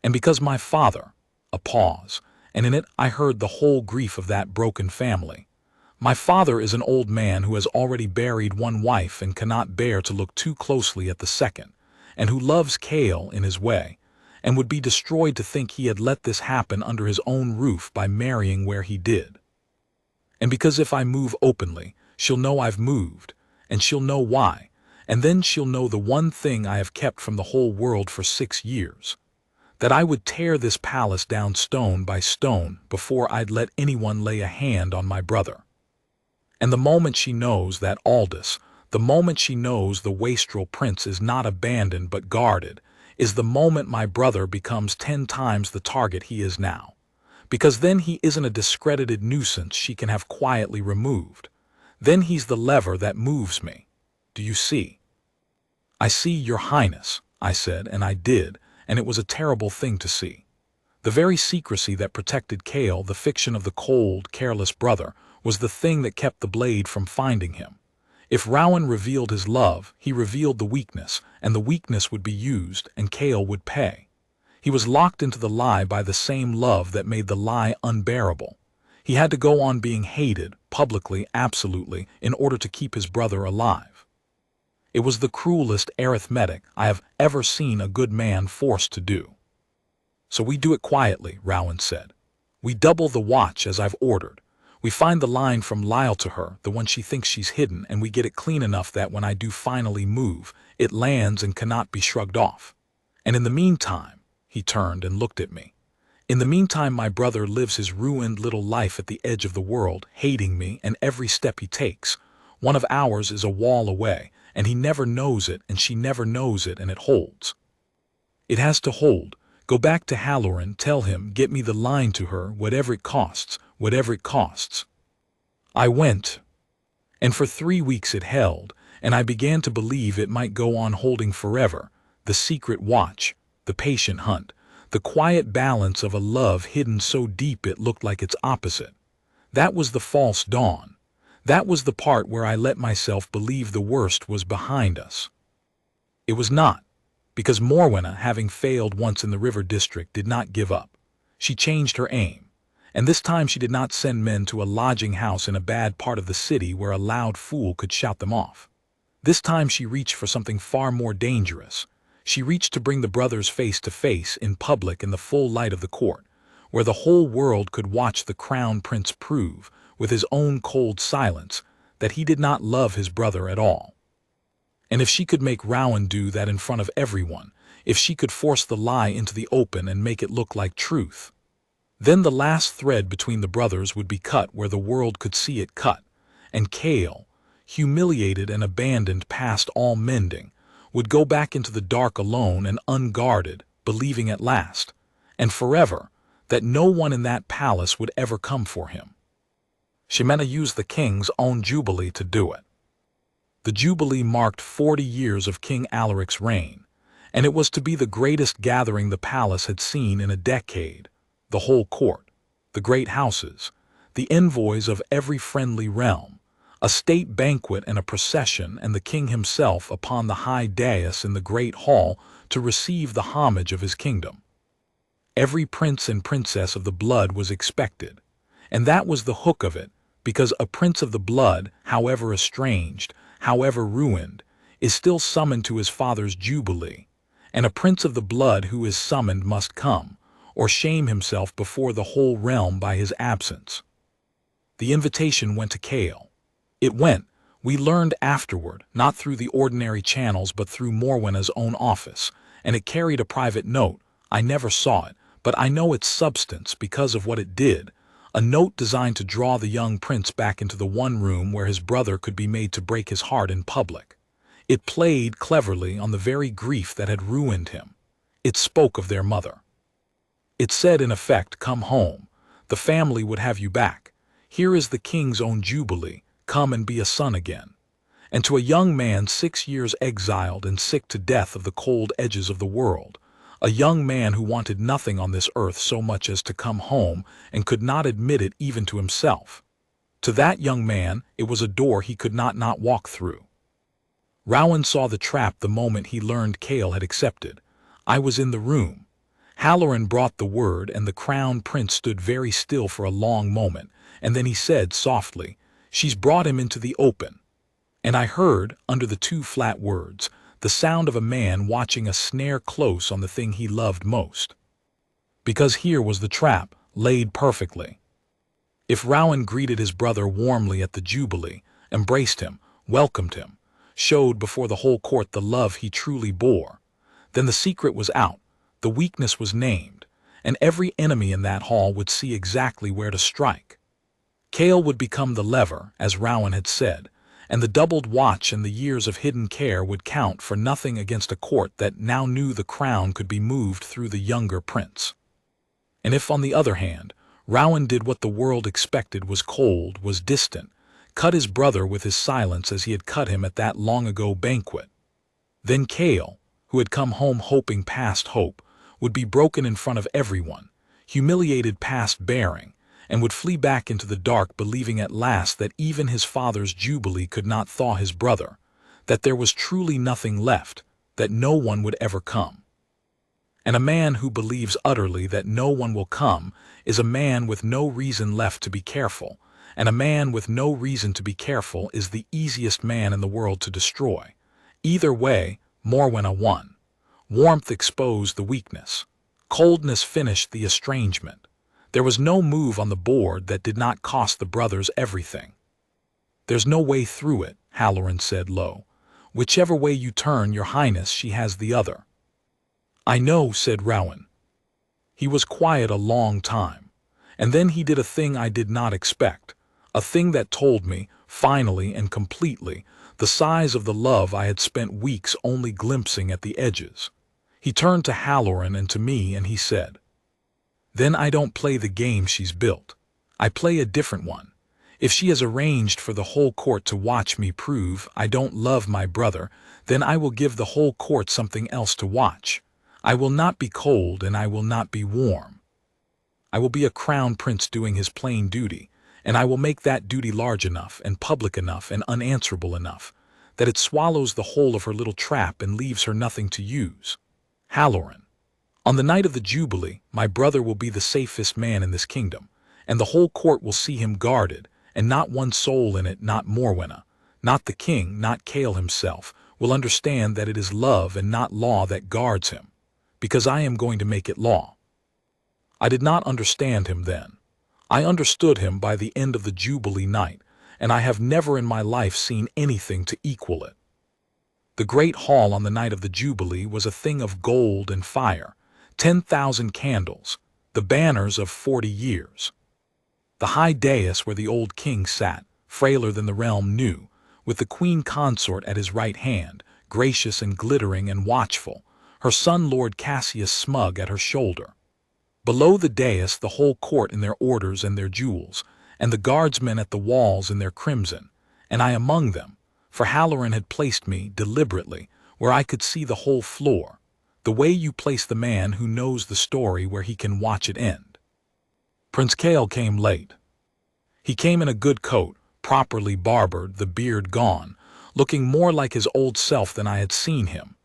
And because my father—" a pause, and in it I heard the whole grief of that broken family. "My father is an old man who has already buried one wife and cannot bear to look too closely at the second, and who loves Cael in his way, and would be destroyed to think he had let this happen under his own roof by marrying where he did. And because if I move openly, she'll know I've moved, and she'll know why, and then she'll know the one thing I have kept from the whole world for 6 years, that I would tear this palace down stone by stone before I'd let anyone lay a hand on my brother. And the moment she knows that Aldous, the moment she knows the wastrel prince is not abandoned but guarded, is the moment my brother becomes 10 times the target he is now. Because then he isn't a discredited nuisance she can have quietly removed. Then he's the lever that moves me. Do you see?" "I see, your highness," I said, and I did, and it was a terrible thing to see. The very secrecy that protected Cael, the fiction of the cold, careless brother, was the thing that kept the blade from finding him. If Rowan revealed his love, he revealed the weakness, and the weakness would be used, and Cael would pay. He was locked into the lie by the same love that made the lie unbearable. He had to go on being hated, publicly, absolutely, in order to keep his brother alive. It was the cruelest arithmetic I have ever seen a good man forced to do. "So we do it quietly," Rowan said. "We double the watch as I've ordered. We find the line from Lyle to her, the one she thinks she's hidden, and we get it clean enough that when I do finally move, it lands and cannot be shrugged off. And in the meantime," he turned and looked at me, "in the meantime my brother lives his ruined little life at the edge of the world, hating me and every step he takes. One of ours is a wall away, and he never knows it, and she never knows it, and it holds. It has to hold. Go back to Halloran, tell him, get me the line to her, whatever it costs, whatever it costs. I went, and for 3 weeks it held, and I began to believe it might go on holding forever, the secret watch, the patient hunt, the quiet balance of a love hidden so deep it looked like its opposite. That was the false dawn. That was the part where I let myself believe the worst was behind us. It was not, because Morwenna, having failed once in the river district, did not give up. She changed her aim, and this time she did not send men to a lodging house in a bad part of the city where a loud fool could shout them off. This time she reached for something far more dangerous. She reached to bring the brothers face to face in public in the full light of the court, where the whole world could watch the Crown Prince prove, with his own cold silence, that he did not love his brother at all. And if she could make Rowan do that in front of everyone, if she could force the lie into the open and make it look like truth, then the last thread between the brothers would be cut where the world could see it cut, and Cael, humiliated and abandoned past all mending, would go back into the dark alone and unguarded, believing at last, and forever, that no one in that palace would ever come for him. Morwenna used the king's own Jubilee to do it. The Jubilee marked 40 years of King Alaric's reign, and it was to be the greatest gathering the palace had seen in a decade. The whole court, the great houses, the envoys of every friendly realm, a state banquet and a procession, and the king himself upon the high dais in the great hall to receive the homage of his kingdom. Every prince and princess of the blood was expected, and that was the hook of it, because a prince of the blood, however estranged, however ruined, is still summoned to his father's Jubilee, and a prince of the blood who is summoned must come, or shame himself before the whole realm by his absence. The invitation went to Cael. It went, we learned afterward, not through the ordinary channels but through Morwenna's own office, and it carried a private note. I never saw it, but I know its substance because of what it did. A note designed to draw the young prince back into the one room where his brother could be made to break his heart in public. It played cleverly on the very grief that had ruined him. It spoke of their mother. It said in effect, come home. The family would have you back. Here is the king's own Jubilee. Come and be a son again. And to a young man 6 years exiled and sick to death of the cold edges of the world, a young man who wanted nothing on this earth so much as to come home and could not admit it even to himself. To that young man, it was a door he could not walk through. Rowan saw the trap the moment he learned Cael had accepted. I was in the room. Halloran brought the word, and the Crown Prince stood very still for a long moment, and then he said softly, she's brought him into the open. And I heard, under the 2 flat words, the sound of a man watching a snare close on the thing he loved most. Because here was the trap, laid perfectly. If Rowan greeted his brother warmly at the Jubilee, embraced him, welcomed him, showed before the whole court the love he truly bore, then the secret was out, the weakness was named, and every enemy in that hall would see exactly where to strike. Cael would become the lever, as Rowan had said, and the doubled watch and the years of hidden care would count for nothing against a court that now knew the crown could be moved through the younger prince. And if, on the other hand, Rowan did what the world expected, was cold, was distant, cut his brother with his silence as he had cut him at that long-ago banquet, then Cael, who had come home hoping past hope, would be broken in front of everyone, humiliated past bearing, and would flee back into the dark, believing at last that even his father's Jubilee could not thaw his brother, that there was truly nothing left, that no one would ever come. And a man who believes utterly that no one will come is a man with no reason left to be careful, and a man with no reason to be careful is the easiest man in the world to destroy. Either way, Morwenna won. Warmth exposed the weakness. Coldness finished the estrangement. There was no move on the board that did not cost the brothers everything. There's no way through it, Halloran said low. Whichever way you turn, your highness, she has the other. I know, said Rowan. He was quiet a long time, and then he did a thing I did not expect, a thing that told me, finally and completely, the size of the love I had spent weeks only glimpsing at the edges. He turned to Halloran and to me and he said, "Then I don't play the game she's built. I play a different one. If she has arranged for the whole court to watch me prove I don't love my brother, then I will give the whole court something else to watch. I will not be cold and I will not be warm. I will be a crown prince doing his plain duty, and I will make that duty large enough and public enough and unanswerable enough that it swallows the whole of her little trap and leaves her nothing to use. Halloran, on the night of the Jubilee, my brother will be the safest man in this kingdom, and the whole court will see him guarded, and not one soul in it, not Morwenna, not the king, not Cael himself, will understand that it is love and not law that guards him, because I am going to make it law." I did not understand him then. I understood him by the end of the Jubilee night, and I have never in my life seen anything to equal it. The great hall on the night of the Jubilee was a thing of gold and fire, 10,000 candles, the banners of 40 years. The high dais where the old king sat, frailer than the realm knew, with the Queen Consort at his right hand, gracious and glittering and watchful, her son Lord Cassius smug at her shoulder. Below the dais the whole court in their orders and their jewels, and the guardsmen at the walls in their crimson, and I among them, for Halloran had placed me, deliberately, where I could see the whole floor, the way you place the man who knows the story where he can watch it end. Prince Cael came late. He came in a good coat, properly barbered, the beard gone, looking more like his old self than I had seen him.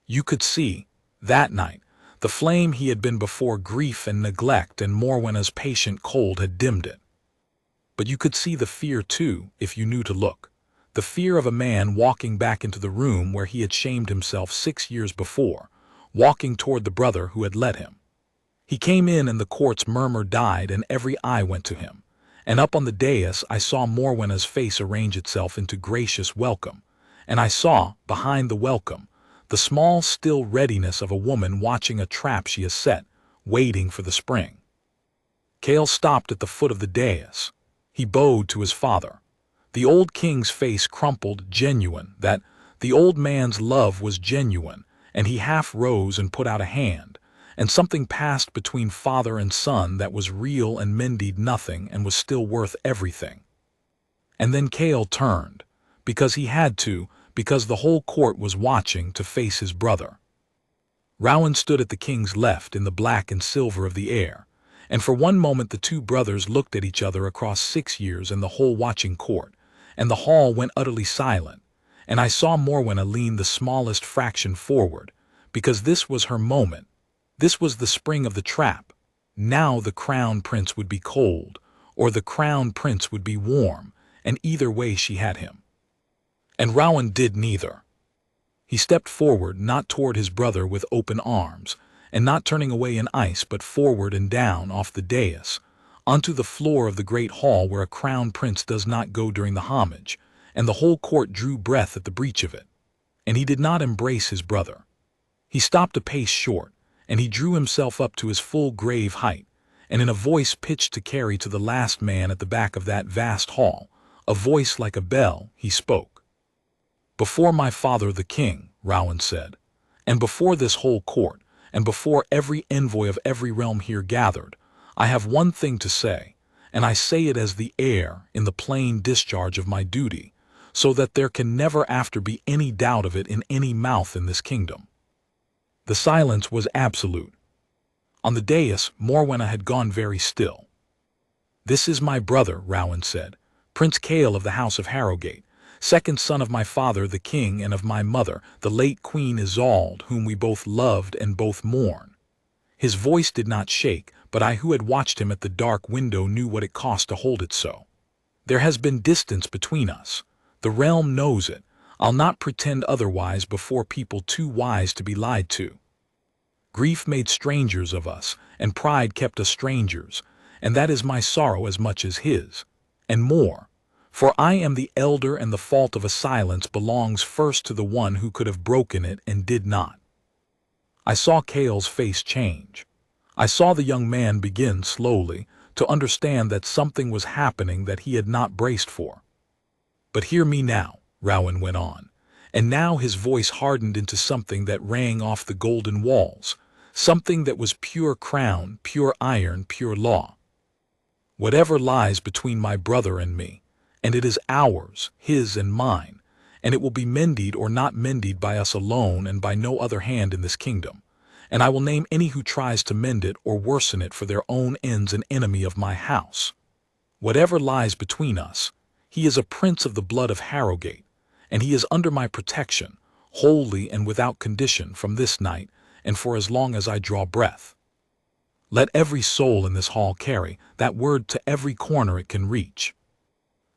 You could see, that night, the flame he had been before grief and neglect and Morwenna's patient cold had dimmed it. But you could see the fear too, if you knew to look. The fear of a man walking back into the room where he had shamed himself 6 years before, walking toward the brother who had led him. He came in and the court's murmur died and every eye went to him. And up on the dais I saw Morwenna's face arrange itself into gracious welcome, and I saw, behind the welcome, the small, still readiness of a woman watching a trap she has set, waiting for the spring. Cael stopped at the foot of the dais. He bowed to his father. The old king's face crumpled, genuine, that the old man's love was genuine, and he half rose and put out a hand, and something passed between father and son that was real and mended nothing and was still worth everything. And then Cael turned, because he had to, because the whole court was watching, to face his brother. Rowan stood at the king's left in the black and silver of the air, and for one moment the two brothers looked at each other across 6 years and the whole watching court, and the hall went utterly silent, and I saw Morwenna lean the smallest fraction forward, because this was her moment. This was the spring of the trap. Now the crown prince would be cold, or the crown prince would be warm, and either way she had him. And Rowan did neither. He stepped forward, not toward his brother with open arms, and not turning away in ice, but forward and down off the dais, onto the floor of the great hall where a crown prince does not go during the homage, and the whole court drew breath at the breach of it. And he did not embrace his brother. He stopped a pace short, and he drew himself up to his full grave height, and in a voice pitched to carry to the last man at the back of that vast hall, a voice like a bell, he spoke. "Before my father the king," Rowan said, "and before this whole court, and before every envoy of every realm here gathered, I have one thing to say, and I say it as the heir in the plain discharge of my duty, so that there can never after be any doubt of it in any mouth in this kingdom." The silence was absolute. On the dais, Morwenna had gone very still. "This is my brother," Rowan said, "Prince Cael of the house of Harrowgate, second son of my father the king and of my mother, the late Queen Isolde, whom we both loved and both mourn." His voice did not shake, but I who had watched him at the dark window knew what it cost to hold it so. There has been distance between us. The realm knows it. I'll not pretend otherwise before people too wise to be lied to. Grief made strangers of us, and pride kept us strangers, and that is my sorrow as much as his, and more. For I am the elder, and the fault of a silence belongs first to the one who could have broken it and did not. I saw Cael's face change. I saw the young man begin slowly to understand that something was happening that he had not braced for. "But hear me now," Rowan went on, and now his voice hardened into something that rang off the golden walls, something that was pure crown, pure iron, pure law. Whatever lies between my brother and me, and it is ours, his and mine, and it will be mended or not mended by us alone and by no other hand in this kingdom, and I will name any who tries to mend it or worsen it for their own ends an enemy of my house. Whatever lies between us, he is a prince of the blood of Harrogate, and he is under my protection, wholly and without condition from this night and for as long as I draw breath. Let every soul in this hall carry that word to every corner it can reach.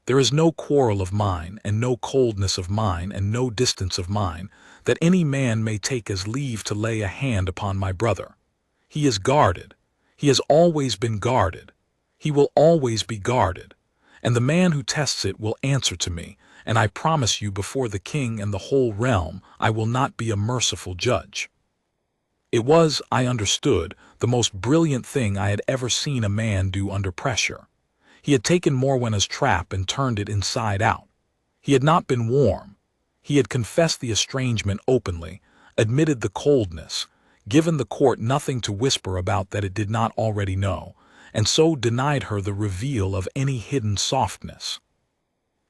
There is no quarrel of mine, and no coldness of mine, and no distance of mine, that any man may take as leave to lay a hand upon my brother. He is guarded. He has always been guarded. He will always be guarded. And the man who tests it will answer to me, and I promise you before the king and the whole realm I will not be a merciful judge. It was, I understood, the most brilliant thing I had ever seen a man do under pressure. He had taken Morwenna's trap and turned it inside out. He had not been warm. He had confessed the estrangement openly, admitted the coldness, given the court nothing to whisper about that it did not already know, and so denied her the reveal of any hidden softness.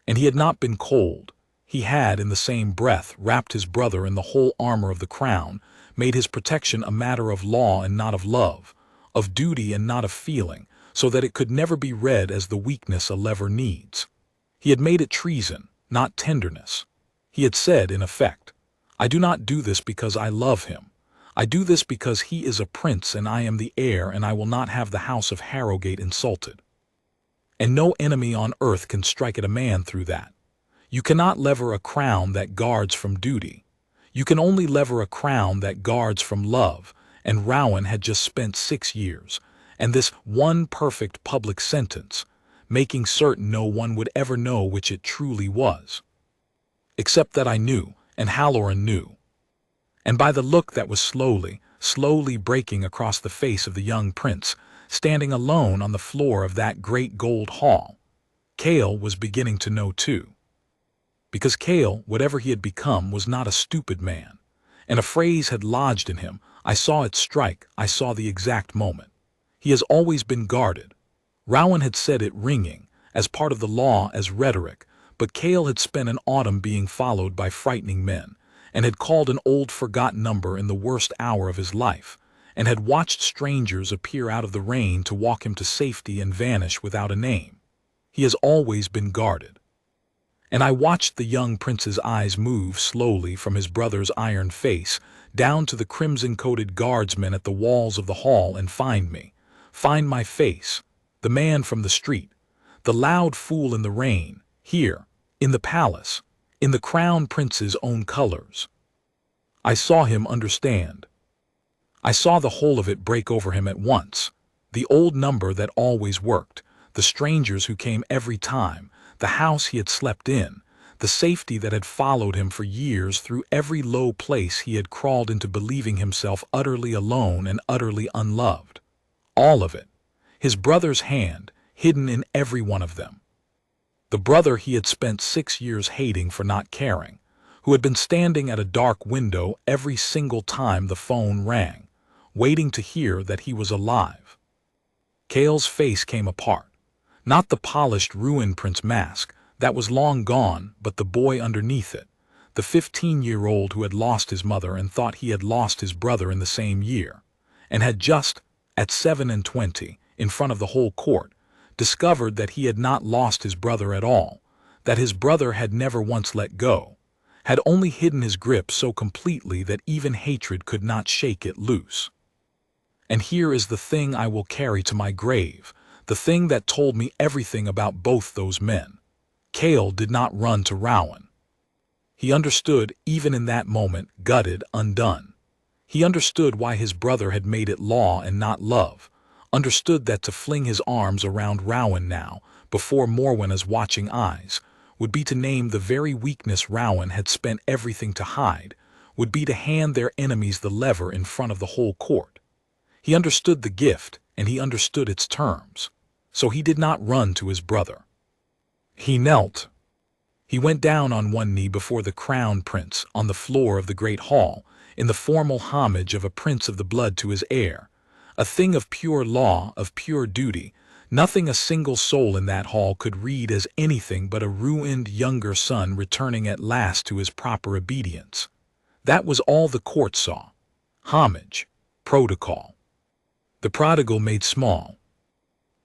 And he had not been cold. He had, in the same breath, wrapped his brother in the whole armor of the crown, made his protection a matter of law and not of love, of duty and not of feeling, so that it could never be read as the weakness a lever needs. He had made it treason, not tenderness. He had said, in effect, I do not do this because I love him. I do this because he is a prince and I am the heir, and I will not have the house of Harrogate insulted. And no enemy on earth can strike at a man through that. You cannot lever a crown that guards from duty. You can only lever a crown that guards from love, and Rowan had just spent 6 years, and this one perfect public sentence, making certain no one would ever know which it truly was. Except that I knew, and Halloran knew. And by the look that was slowly breaking across the face of the young prince, standing alone on the floor of that great gold hall, Cael was beginning to know too. Because Cael, whatever he had become, was not a stupid man, and a phrase had lodged in him. I saw it strike, I saw the exact moment. He has always been guarded. Rowan had said it ringing, as part of the law, as rhetoric, but Cael had spent an autumn being followed by frightening men, and had called an old forgotten number in the worst hour of his life, and had watched strangers appear out of the rain to walk him to safety and vanish without a name. He has always been guarded. And I watched the young prince's eyes move slowly from his brother's iron face down to the crimson-coated guardsmen at the walls of the hall and find me. Find my face, the man from the street, the loud fool in the rain, here, in the palace, in the Crown Prince's own colors. I saw him understand. I saw the whole of it break over him at once. The old number that always worked, the strangers who came every time, the house he had slept in, the safety that had followed him for years through every low place he had crawled into believing himself utterly alone and utterly unloved. All of it. His brother's hand, hidden in every one of them. The brother he had spent 6 years hating for not caring, who had been standing at a dark window every single time the phone rang, waiting to hear that he was alive. Cael's face came apart. Not the polished ruined prince mask, that was long gone, but the boy underneath it, the 15-year-old who had lost his mother and thought he had lost his brother in the same year, and had just, at 27, in front of the whole court, discovered that he had not lost his brother at all, that his brother had never once let go, had only hidden his grip so completely that even hatred could not shake it loose. And here is the thing I will carry to my grave, the thing that told me everything about both those men. Cael did not run to Rowan. He understood, even in that moment, gutted, undone. He understood why his brother had made it law and not love, understood that to fling his arms around Rowan now, before Morwenna's watching eyes, would be to name the very weakness Rowan had spent everything to hide, would be to hand their enemies the lever in front of the whole court. He understood the gift, and he understood its terms. So he did not run to his brother. He knelt. He went down on one knee before the Crown Prince on the floor of the great hall, in the formal homage of a prince of the blood to his heir, a thing of pure law, of pure duty. Nothing a single soul in that hall could read as anything but a ruined younger son returning at last to his proper obedience. That was all the court saw. Homage. Protocol. The prodigal made small.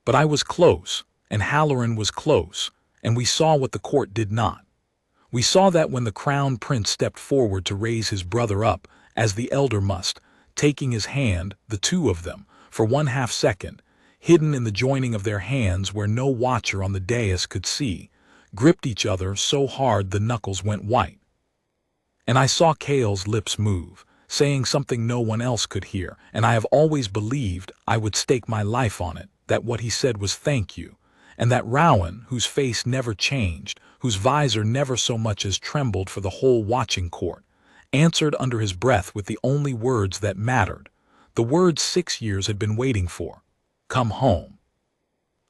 But I was close, and Halloran was close, and we saw what the court did not. We saw that when the Crown Prince stepped forward to raise his brother up, as the elder must, taking his hand, the two of them, for 1/2 second, hidden in the joining of their hands where no watcher on the dais could see, gripped each other so hard the knuckles went white. And I saw Cael's lips move, saying something no one else could hear, and I have always believed, I would stake my life on it, that what he said was thank you, and that Rowan, whose face never changed, whose visor never so much as trembled for the whole watching court, answered under his breath with the only words that mattered, the words 6 years had been waiting for: come home.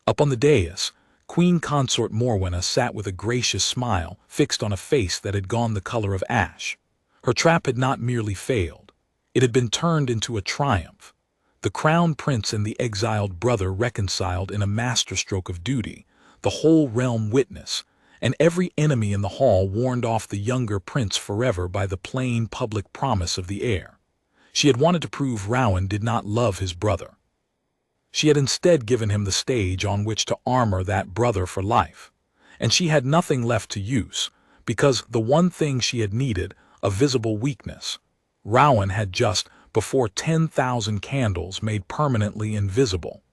Up on the dais, Queen Consort Morwenna sat with a gracious smile fixed on a face that had gone the color of ash. Her trap had not merely failed, it had been turned into a triumph. The Crown Prince and the exiled brother reconciled in a masterstroke of duty, the whole realm witness, and every enemy in the hall warned off the younger prince forever by the plain public promise of the heir. She had wanted to prove Rowan did not love his brother. She had instead given him the stage on which to armor that brother for life, and she had nothing left to use, because the one thing she had needed, a visible weakness, Rowan had just before 10,000 candles made permanently invisible.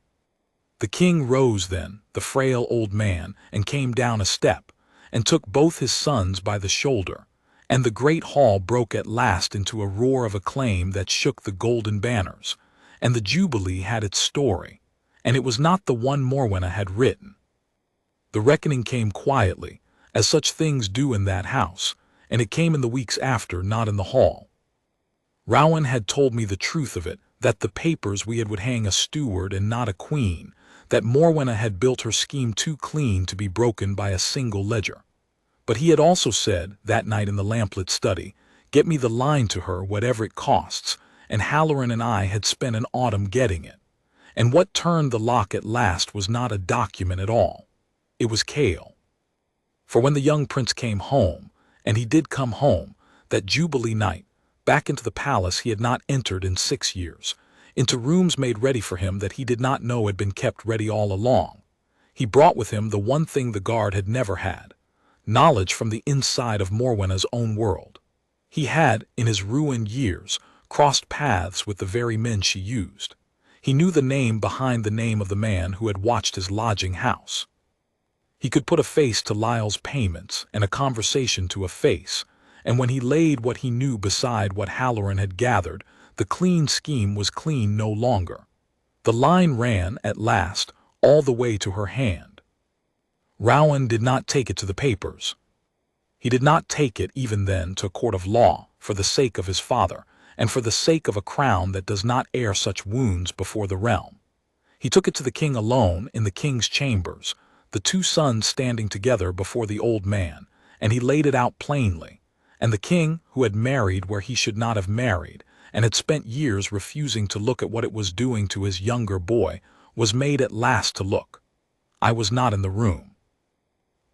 The king rose then, the frail old man, and came down a step, and took both his sons by the shoulder, and the great hall broke at last into a roar of acclaim that shook the golden banners, and the Jubilee had its story, and it was not the one Morwenna had written. The reckoning came quietly, as such things do in that house, and it came in the weeks after, not in the hall. Rowan had told me the truth of it, that the papers we had would hang a steward and not a queen, that Morwenna had built her scheme too clean to be broken by a single ledger. But he had also said, that night in the lamplit study, get me the line to her whatever it costs, and Halloran and I had spent an autumn getting it. And what turned the lock at last was not a document at all. It was Cael. For when the young prince came home, and he did come home, that Jubilee night, back into the palace he had not entered in 6 years, into rooms made ready for him that he did not know had been kept ready all along, he brought with him the one thing the guard had never had, knowledge from the inside of Morwenna's own world. He had, in his ruined years, crossed paths with the very men she used. He knew the name behind the name of the man who had watched his lodging house. He could put a face to Lyle's payments and a conversation to a face, and when he laid what he knew beside what Halloran had gathered, the clean scheme was clean no longer. The line ran, at last, all the way to her hand. Rowan did not take it to the papers. He did not take it even then to a court of law, for the sake of his father, and for the sake of a crown that does not air such wounds before the realm. He took it to the king alone in the king's chambers, the two sons standing together before the old man, and he laid it out plainly, and the king, who had married where he should not have married, and had spent years refusing to look at what it was doing to his younger boy, was made at last to look. I was not in the room.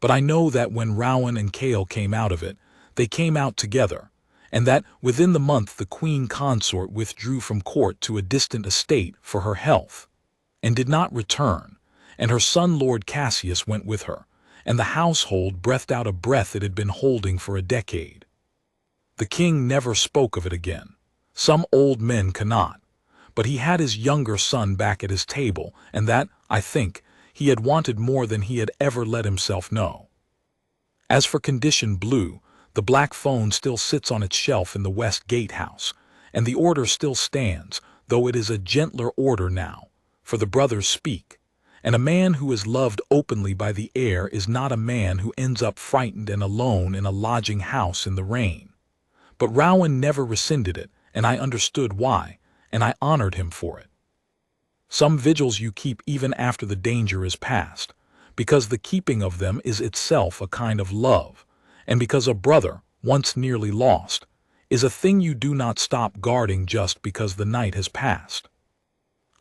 But I know that when Rowan and Cael came out of it, they came out together, and that within the month the Queen Consort withdrew from court to a distant estate for her health, and did not return, and her son Lord Cassius went with her, and the household breathed out a breath it had been holding for a decade. The king never spoke of it again. Some old men cannot, but he had his younger son back at his table, and that, I think, he had wanted more than he had ever let himself know. As for Condition Blue, the black phone still sits on its shelf in the West Gatehouse, and the order still stands, though it is a gentler order now, for the brothers speak, and a man who is loved openly by the heir is not a man who ends up frightened and alone in a lodging house in the rain. But Rowan never rescinded it, and I understood why, and I honored him for it. Some vigils you keep even after the danger is past, because the keeping of them is itself a kind of love, and because a brother, once nearly lost, is a thing you do not stop guarding just because the night has passed.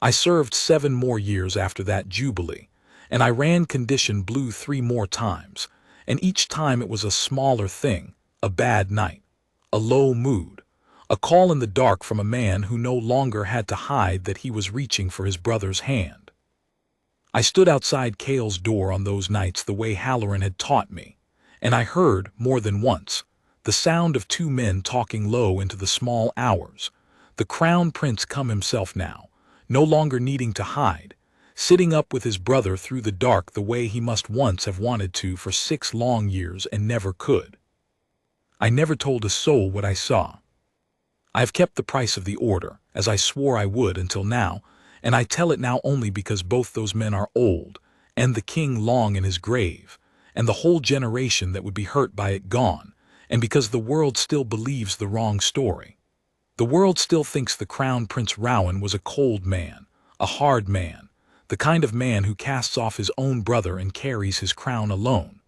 I served 7 more years after that Jubilee, and I ran Condition Blue 3 more times, and each time it was a smaller thing, a bad night, a low mood, a call in the dark from a man who no longer had to hide that he was reaching for his brother's hand. I stood outside Cael's door on those nights the way Halloran had taught me, and I heard, more than once, the sound of 2 men talking low into the small hours, the Crown Prince come himself now, no longer needing to hide, sitting up with his brother through the dark the way he must once have wanted to for 6 long years and never could. I never told a soul what I saw. I have kept the price of the order, as I swore I would until now, and I tell it now only because both those men are old, and the king long in his grave, and the whole generation that would be hurt by it gone, and because the world still believes the wrong story. The world still thinks the Crown Prince Rowan was a cold man, a hard man, the kind of man who casts off his own brother and carries his crown alone.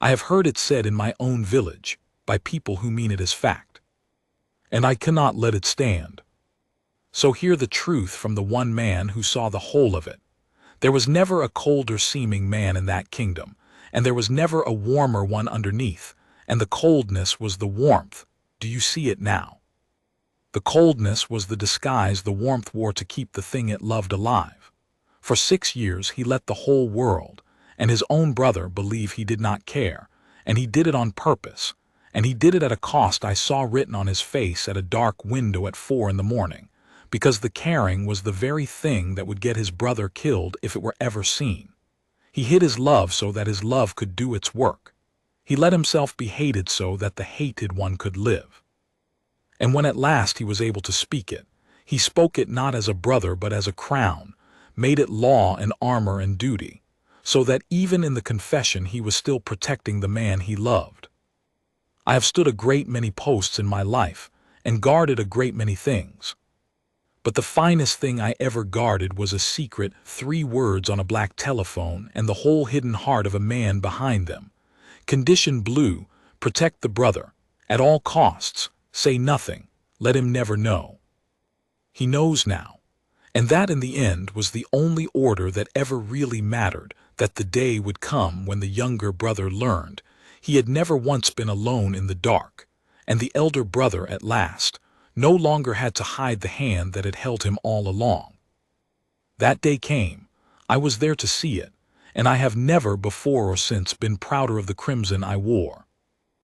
I have heard it said in my own village, by people who mean it as fact. And I cannot let it stand. So hear the truth from the one man who saw the whole of it. There was never a colder seeming man in that kingdom, and there was never a warmer one underneath, and the coldness was the warmth. Do you see it now? The coldness was the disguise the warmth wore to keep the thing it loved alive. For 6 years he let the whole world, and his own brother, believe he did not care, and he did it on purpose, and he did it at a cost I saw written on his face at a dark window at 4 in the morning, because the caring was the very thing that would get his brother killed if it were ever seen. He hid his love so that his love could do its work. He let himself be hated so that the hated one could live. And when at last he was able to speak it, he spoke it not as a brother but as a crown, made it law and armor and duty, so that even in the confession he was still protecting the man he loved. I have stood a great many posts in my life, and guarded a great many things. But the finest thing I ever guarded was a secret 3 words on a black telephone and the whole hidden heart of a man behind them. Condition Blue, protect the brother, at all costs, say nothing, let him never know. He knows now, and that in the end was the only order that ever really mattered, that the day would come when the younger brother learned he had never once been alone in the dark, and the elder brother at last no longer had to hide the hand that had held him all along. That day came. I was there to see it, and I have never before or since been prouder of the crimson I wore.